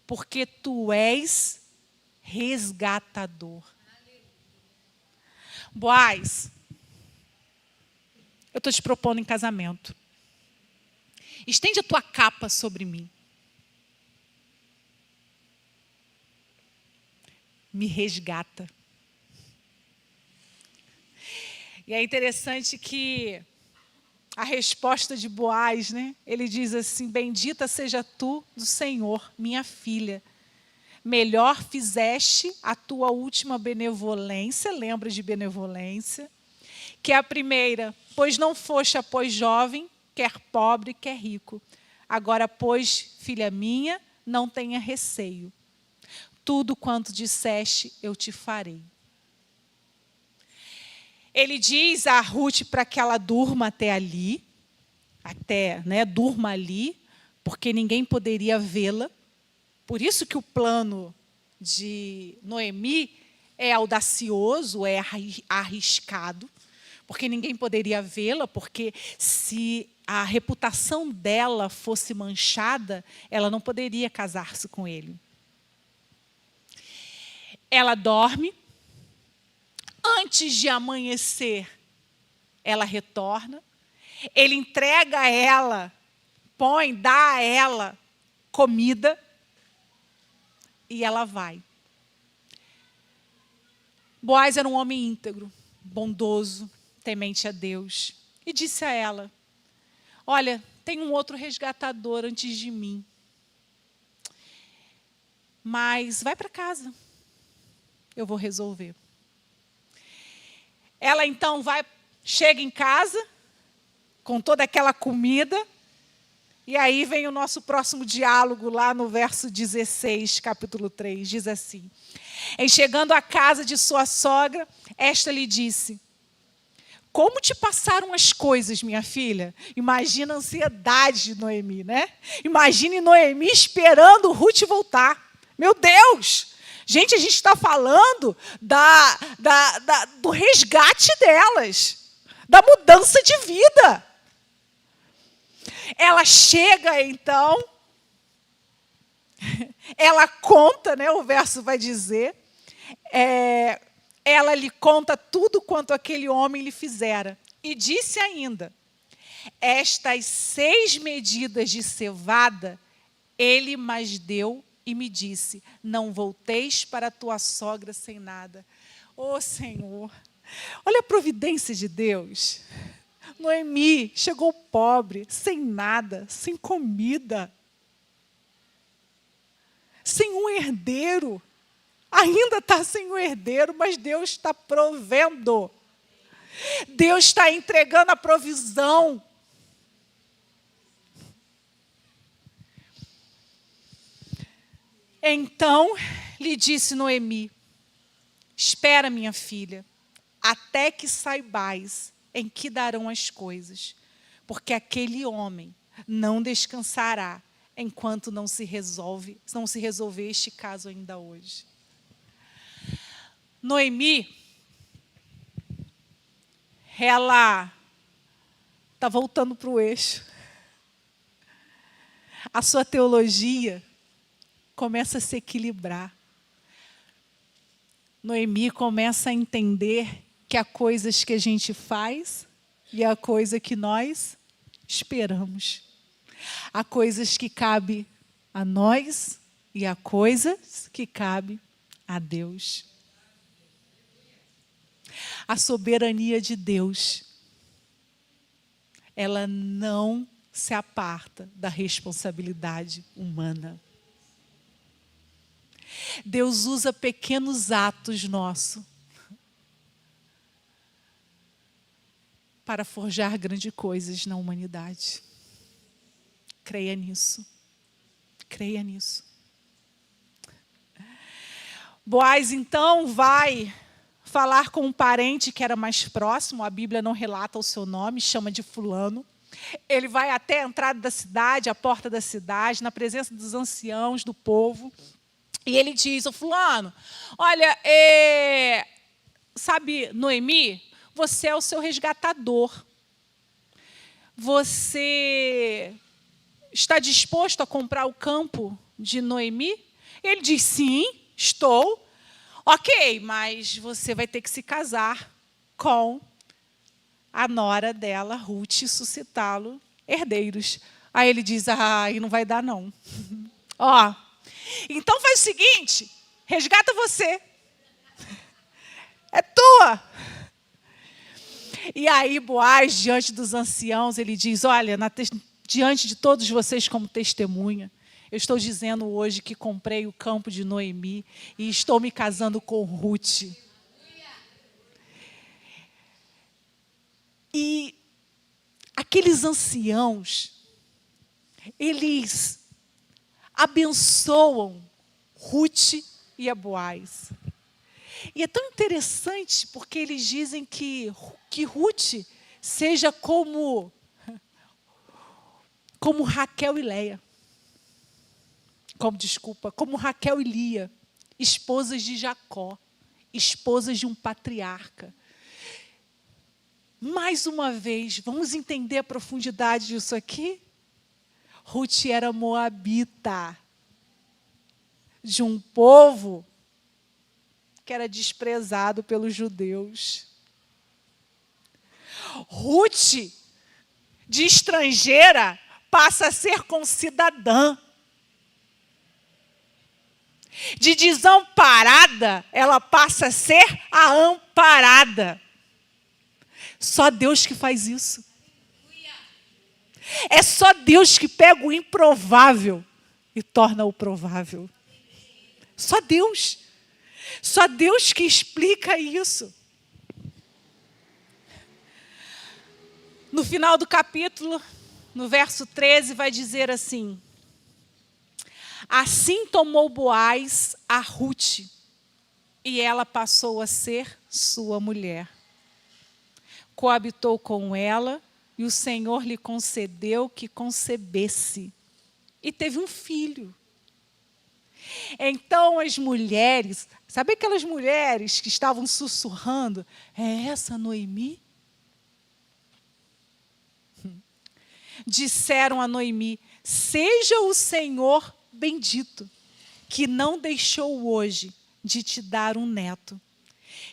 porque tu és resgatador. Boaz, eu estou te propondo em casamento. Estende a tua capa sobre mim. Me resgata. E é interessante que a resposta de Boaz, né? Ele diz assim: bendita seja tu do Senhor, minha filha. Melhor fizeste a tua última benevolência, lembra de benevolência, que a primeira, pois não foste após jovem, quer pobre, quer rico. Agora, pois, filha minha, não tenha receio. Tudo quanto disseste, eu te farei. Ele diz a Ruth para que ela durma até ali, durma ali, porque ninguém poderia vê-la. Por isso que o plano de Noemi é audacioso, é arriscado, porque ninguém poderia vê-la, porque se a reputação dela fosse manchada, ela não poderia casar-se com ele. Ela dorme. Antes de amanhecer, ela retorna. Ele entrega a ela, dá a ela comida. E ela vai. Boaz era um homem íntegro, bondoso, temente a Deus. E disse a ela: olha, tem um outro resgatador antes de mim. Mas vai para casa. Eu vou resolver. Ela então chega em casa, com toda aquela comida. E aí vem o nosso próximo diálogo lá no verso 16, capítulo 3. Diz assim: em chegando à casa de sua sogra, esta lhe disse: como te passaram as coisas, minha filha? Imagina a ansiedade de Noemi, né? Imagine Noemi esperando Ruth voltar. Meu Deus! Gente, a gente está falando do resgate delas. da mudança de vida. Ela chega, então, ela conta, né, o verso vai dizer, ela lhe conta tudo quanto aquele homem lhe fizera. E disse ainda, estas 6 medidas de cevada ele mais deu e me disse, não volteis para a tua sogra sem nada. Ô Senhor, olha a providência de Deus. Noemi chegou pobre, sem nada, sem comida, sem um herdeiro. Ainda está sem um herdeiro, mas Deus está provendo. Deus está entregando a provisão. Então lhe disse Noemi, espera, minha filha, até que saibais em que darão as coisas, porque aquele homem não descansará enquanto não se resolver este caso ainda hoje. Noemi, ela está voltando para o eixo. A sua teologia começa a se equilibrar. Noemi começa a entender que há coisas que a gente faz e há coisa que nós esperamos. Há coisas que cabem a nós e há coisas que cabem a Deus. A soberania de Deus, ela não se aparta da responsabilidade humana. Deus usa pequenos atos nossos para forjar grandes coisas na humanidade. Creia nisso. Creia nisso. Boaz, então, vai falar com um parente que era mais próximo, a Bíblia não relata o seu nome, chama de fulano. Ele vai até a entrada da cidade, a porta da cidade, na presença dos anciãos, do povo. E ele diz, ô fulano, olha, sabe, Noemi, você é o seu resgatador. Você está disposto a comprar o campo de Noemi? Ele diz, sim, estou. Ok, mas você vai ter que se casar com a nora dela, Ruth, e suscitá-lo herdeiros. Aí ele diz, aí não vai dar não. Ó, então faz o seguinte, resgata você. É tua. E aí Boaz, diante dos anciãos, ele diz, olha, diante de todos vocês como testemunha, eu estou dizendo hoje que comprei o campo de Noemi e estou me casando com Ruth. E aqueles anciãos, eles abençoam Ruth e a Boaz. E é tão interessante porque eles dizem que Ruth seja como Raquel e Leia. Como Raquel e Lia, esposas de Jacó, esposas de um patriarca. Mais uma vez, vamos entender a profundidade disso aqui? Ruth era moabita, de um povo que era desprezado pelos judeus. Ruth, de estrangeira, passa a ser concidadã. De desamparada, ela passa a ser a amparada. Só Deus que faz isso. É só Deus que pega o improvável e torna o provável. Só Deus. Só Deus que explica isso. No final do capítulo, no verso 13, vai dizer assim: assim tomou Boaz a Ruth, e ela passou a ser sua mulher. Coabitou com ela, e o Senhor lhe concedeu que concebesse. E teve um filho. Então as mulheres, sabe aquelas mulheres que estavam sussurrando? É essa Noemi? disseram a Noemi: seja o Senhor bendito, que não deixou hoje de te dar um neto,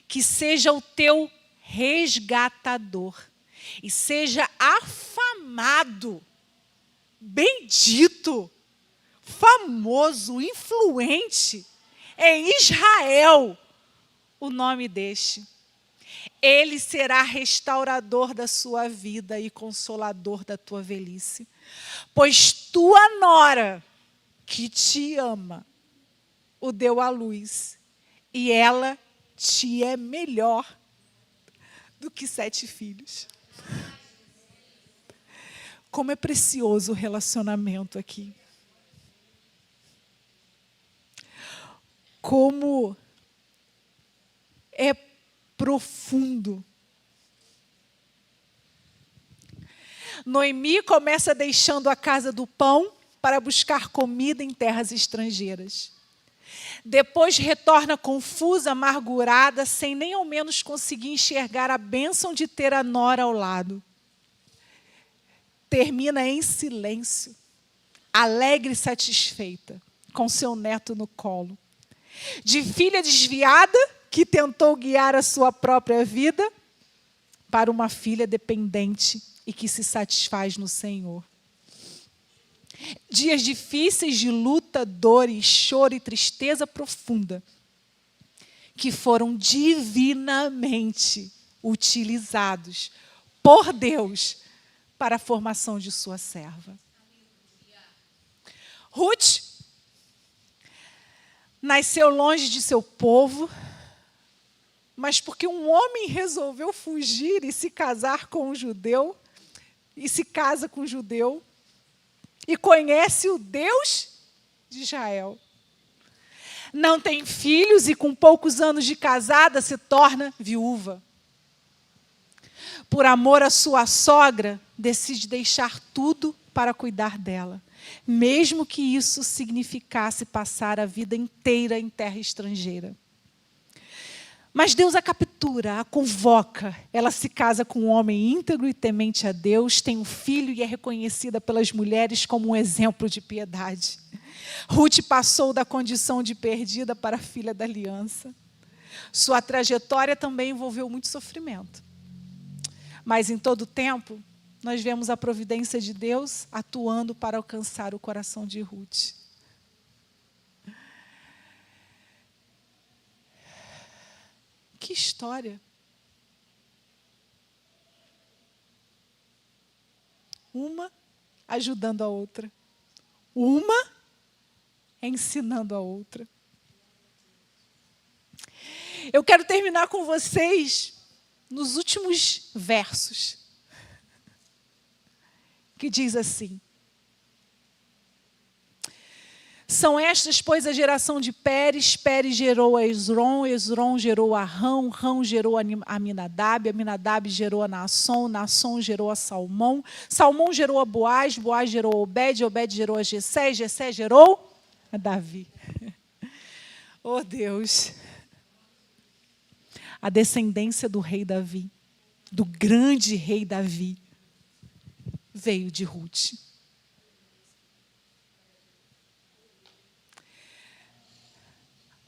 que seja o teu resgatador e seja afamado, bendito, famoso, influente em Israel o nome deste. Ele será restaurador da sua vida e consolador da tua velhice. Pois tua nora, que te ama, o deu à luz, e ela te é melhor do que 7 filhos. Como é precioso o relacionamento aqui. Como é profundo. Noemi começa deixando a casa do pão para buscar comida em terras estrangeiras. Depois retorna confusa, amargurada, sem nem ao menos conseguir enxergar a bênção de ter a nora ao lado. Termina em silêncio, alegre e satisfeita, com seu neto no colo. De filha desviada, que tentou guiar a sua própria vida, para uma filha dependente e que se satisfaz no Senhor. Dias difíceis de luta, dor e choro e tristeza profunda, que foram divinamente utilizados por Deus para a formação de sua serva. Ruth nasceu longe de seu povo, mas porque um homem resolveu fugir e se casar com um judeu, e se casa com um judeu, e conhece o Deus de Israel. Não tem filhos e com poucos anos de casada se torna viúva. Por amor à sua sogra, decide deixar tudo para cuidar dela, mesmo que isso significasse passar a vida inteira em terra estrangeira. Mas Deus a captura, a convoca. Ela se casa com um homem íntegro e temente a Deus, tem um filho e é reconhecida pelas mulheres como um exemplo de piedade. Ruth passou da condição de perdida para filha da aliança. Sua trajetória também envolveu muito sofrimento. Mas em todo tempo, nós vemos a providência de Deus atuando para alcançar o coração de Ruth. Que história! Uma ajudando a outra. Uma ensinando a outra. Eu quero terminar com vocês nos últimos versos, que diz assim: são estas, pois, a geração de Pérez. Pérez gerou a Esrom. Esrom gerou a Rão. Rão gerou a Aminadab. Aminadab gerou a Naasson. Naasson gerou a Salmão. Salmão gerou a Boaz. Boaz gerou a Obed. Obed gerou a Jessé. Jessé gerou a Davi. Oh, Deus! A descendência do rei Davi, do grande rei Davi, veio de Ruth.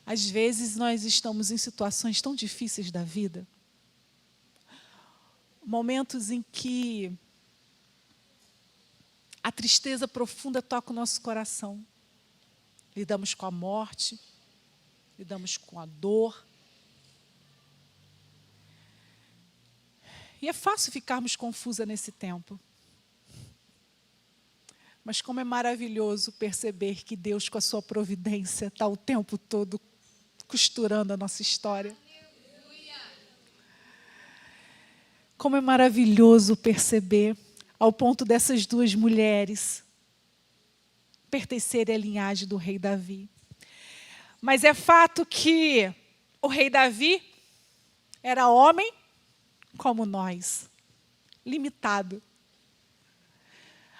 Às vezes nós estamos em situações tão difíceis da vida, momentos em que a tristeza profunda toca o nosso coração. Lidamos com a morte, lidamos com a dor. E é fácil ficarmos confusas nesse tempo. Mas como é maravilhoso perceber que Deus, com a sua providência, está o tempo todo costurando a nossa história. Como é maravilhoso perceber, ao ponto dessas duas mulheres pertencerem à linhagem do rei Davi. Mas é fato que o rei Davi era homem como nós, limitado.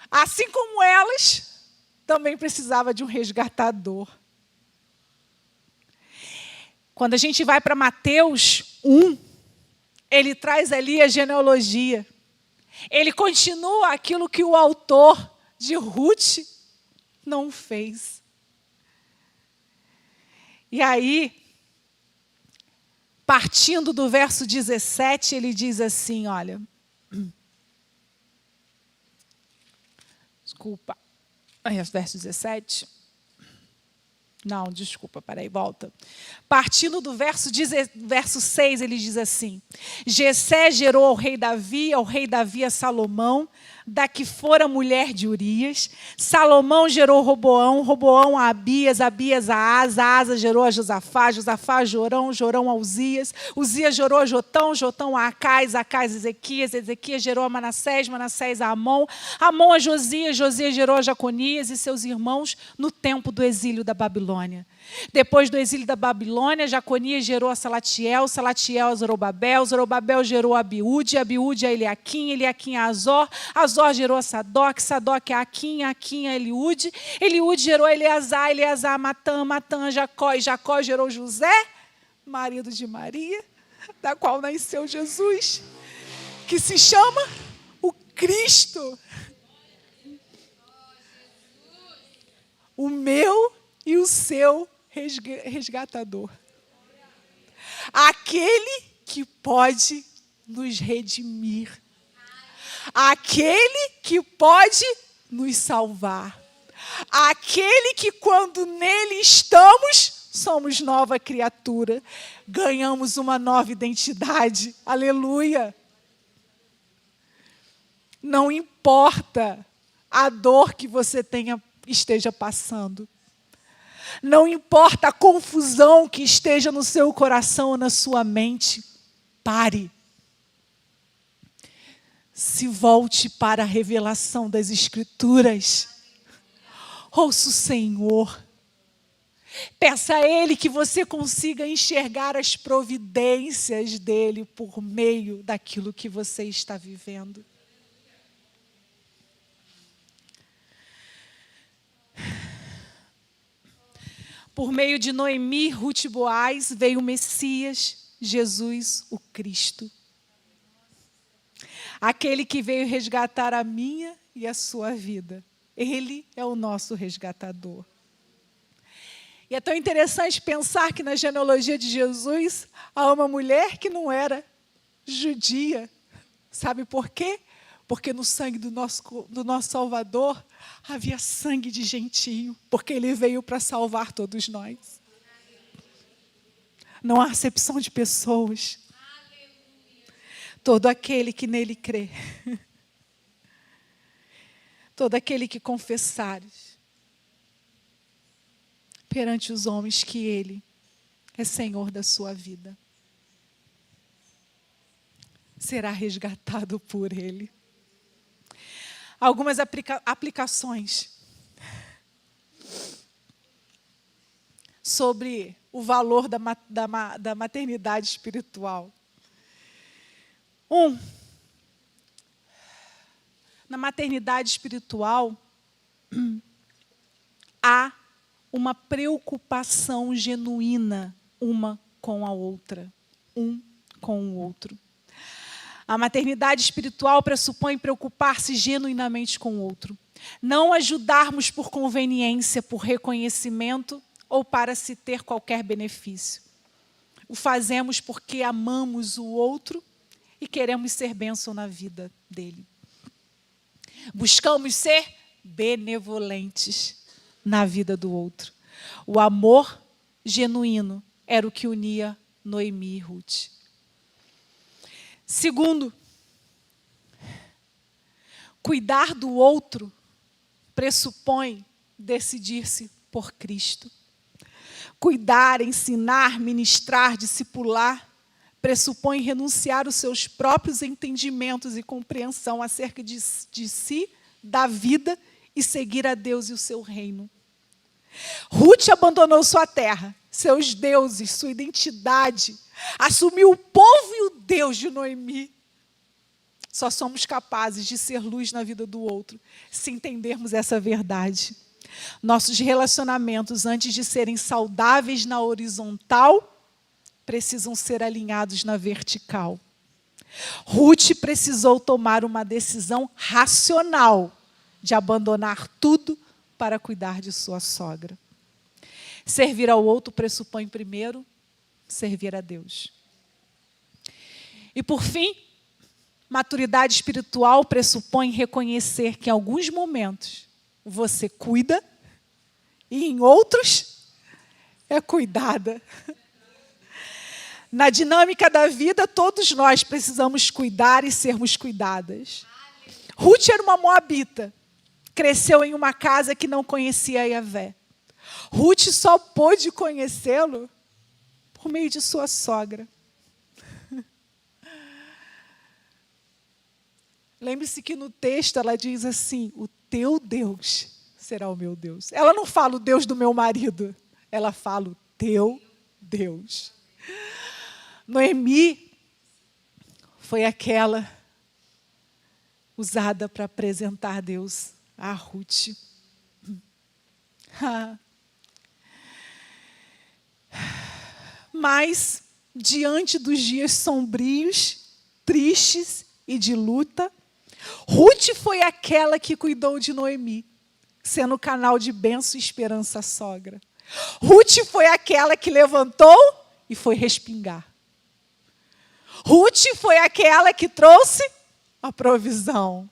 Assim como elas, também precisava de um resgatador. Quando a gente vai para Mateus 1, ele traz ali a genealogia. Ele continua aquilo que o autor de Ruth não fez. E aí, partindo do verso 17, ele diz assim, olha... Desculpa. Verso 17. Não, desculpa, peraí, volta. Partindo do verso 6, ele diz assim: Jessé gerou ao rei Davi a Salomão, da que fora mulher de Urias. Salomão gerou Roboão, Roboão a Abias, Abias a Asa gerou a Josafá, Josafá a Jorão, Jorão a Uzias, Uzias gerou a Jotão, Jotão a Acais, Acais a Ezequias, Ezequias gerou a Manassés, Manassés a Amon, Amon a Josias, Josias gerou a Jaconias e seus irmãos no tempo do exílio da Babilônia. Depois do exílio da Babilônia, Jaconias gerou a Salatiel, Salatiel a Zorobabel, Zorobabel gerou a Abiúde, Abiúde a Eliaquim, Eliaquim a Azor, Azor gerou a Sadoc, Sadoc a Aquim, Aquim a Eliúde, Eliúde gerou a Eleazar, Eleazar a Matã, Matã a Jacó, e Jacó gerou José, marido de Maria, da qual nasceu Jesus, que se chama o Cristo. O meu e o seu resgatador. Aquele que pode nos redimir. Aquele que pode nos salvar. Aquele que, quando nele estamos, somos nova criatura. Ganhamos uma nova identidade. Aleluia. Não importa a dor que você esteja passando. Não importa a confusão que esteja no seu coração ou na sua mente, pare. Se volte para a revelação das Escrituras. Ouça o Senhor. Peça a Ele que você consiga enxergar as providências dEle por meio daquilo que você está vivendo. Por meio de Noemi, Ruth e Boaz, veio o Messias, Jesus, o Cristo. Aquele que veio resgatar a minha e a sua vida. Ele é o nosso resgatador. E é tão interessante pensar que na genealogia de Jesus há uma mulher que não era judia. Sabe por quê? Porque no sangue do nosso Salvador havia sangue de gentio, porque Ele veio para salvar todos nós. Não há acepção de pessoas. Todo aquele que nele crê, todo aquele que confessares perante os homens que Ele é Senhor da sua vida, será resgatado por Ele. Algumas aplicações sobre o valor da maternidade espiritual. Na maternidade espiritual, há uma preocupação genuína uma com a outra, um com o outro. A maternidade espiritual pressupõe preocupar-se genuinamente com o outro. Não ajudarmos por conveniência, por reconhecimento ou para se ter qualquer benefício. O fazemos porque amamos o outro e queremos ser bênção na vida dele. Buscamos ser benevolentes na vida do outro. O amor genuíno era o que unia Noemi e Ruth. Segundo, cuidar do outro pressupõe decidir-se por Cristo. Cuidar, ensinar, ministrar, discipular, pressupõe renunciar aos seus próprios entendimentos e compreensão acerca de si, da vida e seguir a Deus e o seu reino. Ruth abandonou sua terra, seus deuses, sua identidade, assumiu o povo e o Deus de Noemi. Só somos capazes de ser luz na vida do outro se entendermos essa verdade. Nossos relacionamentos, antes de serem saudáveis na horizontal, precisam ser alinhados na vertical. Ruth precisou tomar uma decisão racional de abandonar tudo para cuidar de sua sogra. Servir ao outro pressupõe primeiro servir a Deus. E por fim, maturidade espiritual pressupõe reconhecer que em alguns momentos você cuida e em outros é cuidada. Na dinâmica da vida, todos nós precisamos cuidar e sermos cuidadas. Ruth era uma moabita, cresceu em uma casa que não conhecia Yahvé. Ruth só pôde conhecê-lo por meio de sua sogra. Lembre-se que no texto ela diz assim: o teu Deus será o meu Deus. Ela não fala o Deus do meu marido, ela fala o teu Deus. Noemi foi aquela usada para apresentar Deus a Ruth. Mas, diante dos dias sombrios, tristes e de luta, Ruth foi aquela que cuidou de Noemi, sendo canal de bênção e esperança à sogra. Ruth foi aquela que levantou e foi respingar. Ruth foi aquela que trouxe a provisão.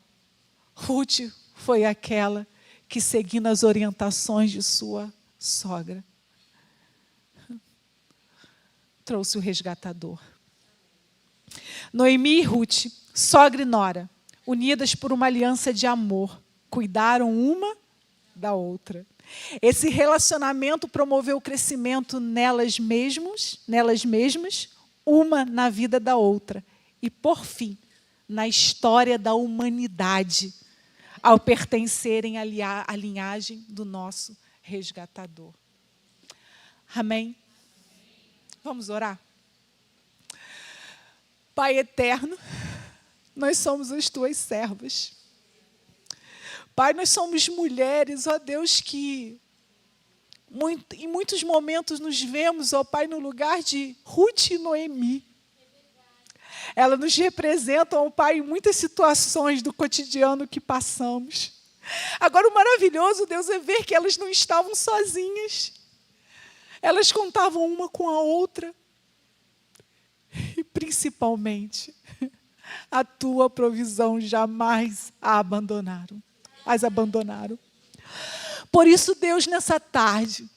Ruth foi aquela que, seguindo as orientações de sua sogra, trouxe o resgatador. Noemi e Ruth, sogra e nora, unidas por uma aliança de amor, cuidaram uma da outra. Esse relacionamento promoveu o crescimento nelas mesmas, uma na vida da outra. E, por fim, na história da humanidade, ao pertencerem à linhagem do nosso resgatador. Amém? Vamos orar? Pai eterno, nós somos as tuas servas. Pai, nós somos mulheres, ó Deus, que em muitos momentos nos vemos, ó Pai, no lugar de Ruth e Noemi. Elas nos representam, ó Pai, em muitas situações do cotidiano que passamos. Agora, o maravilhoso, Deus, é ver que elas não estavam sozinhas. Elas contavam uma com a outra. E, principalmente, a tua provisão jamais as abandonaram. Por isso, Deus, nessa tarde,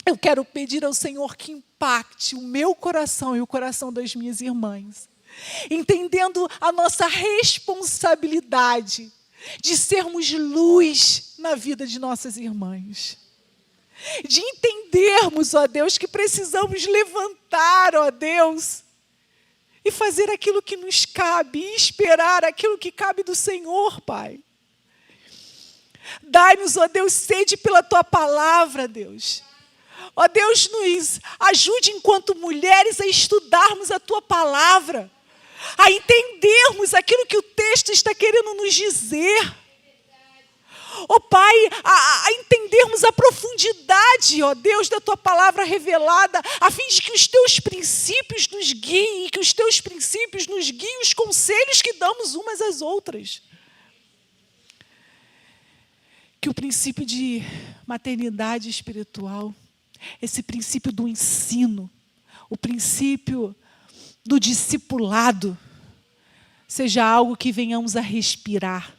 eu quero pedir ao Senhor que impacte o meu coração e o coração das minhas irmãs, entendendo a nossa responsabilidade de sermos luz na vida de nossas irmãs. De entendermos, ó Deus, que precisamos levantar, ó Deus, e fazer aquilo que nos cabe, e esperar aquilo que cabe do Senhor, Pai. Dai-nos, ó Deus, sede pela Tua palavra, Deus. Ó Deus, nos ajude enquanto mulheres a estudarmos a Tua palavra, a entendermos aquilo que o texto está querendo nos dizer. Ó Pai, a entendermos a profundidade, ó Deus, da Tua palavra revelada, a fim de que os Teus princípios nos guiem e que os Teus princípios nos guiem os conselhos que damos umas às outras. Que o princípio de maternidade espiritual, esse princípio do ensino, o princípio do discipulado, seja algo que venhamos a respirar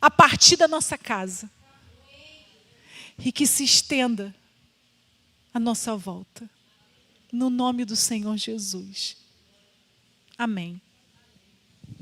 a partir da nossa casa e que se estenda à nossa volta. No nome do Senhor Jesus. Amém.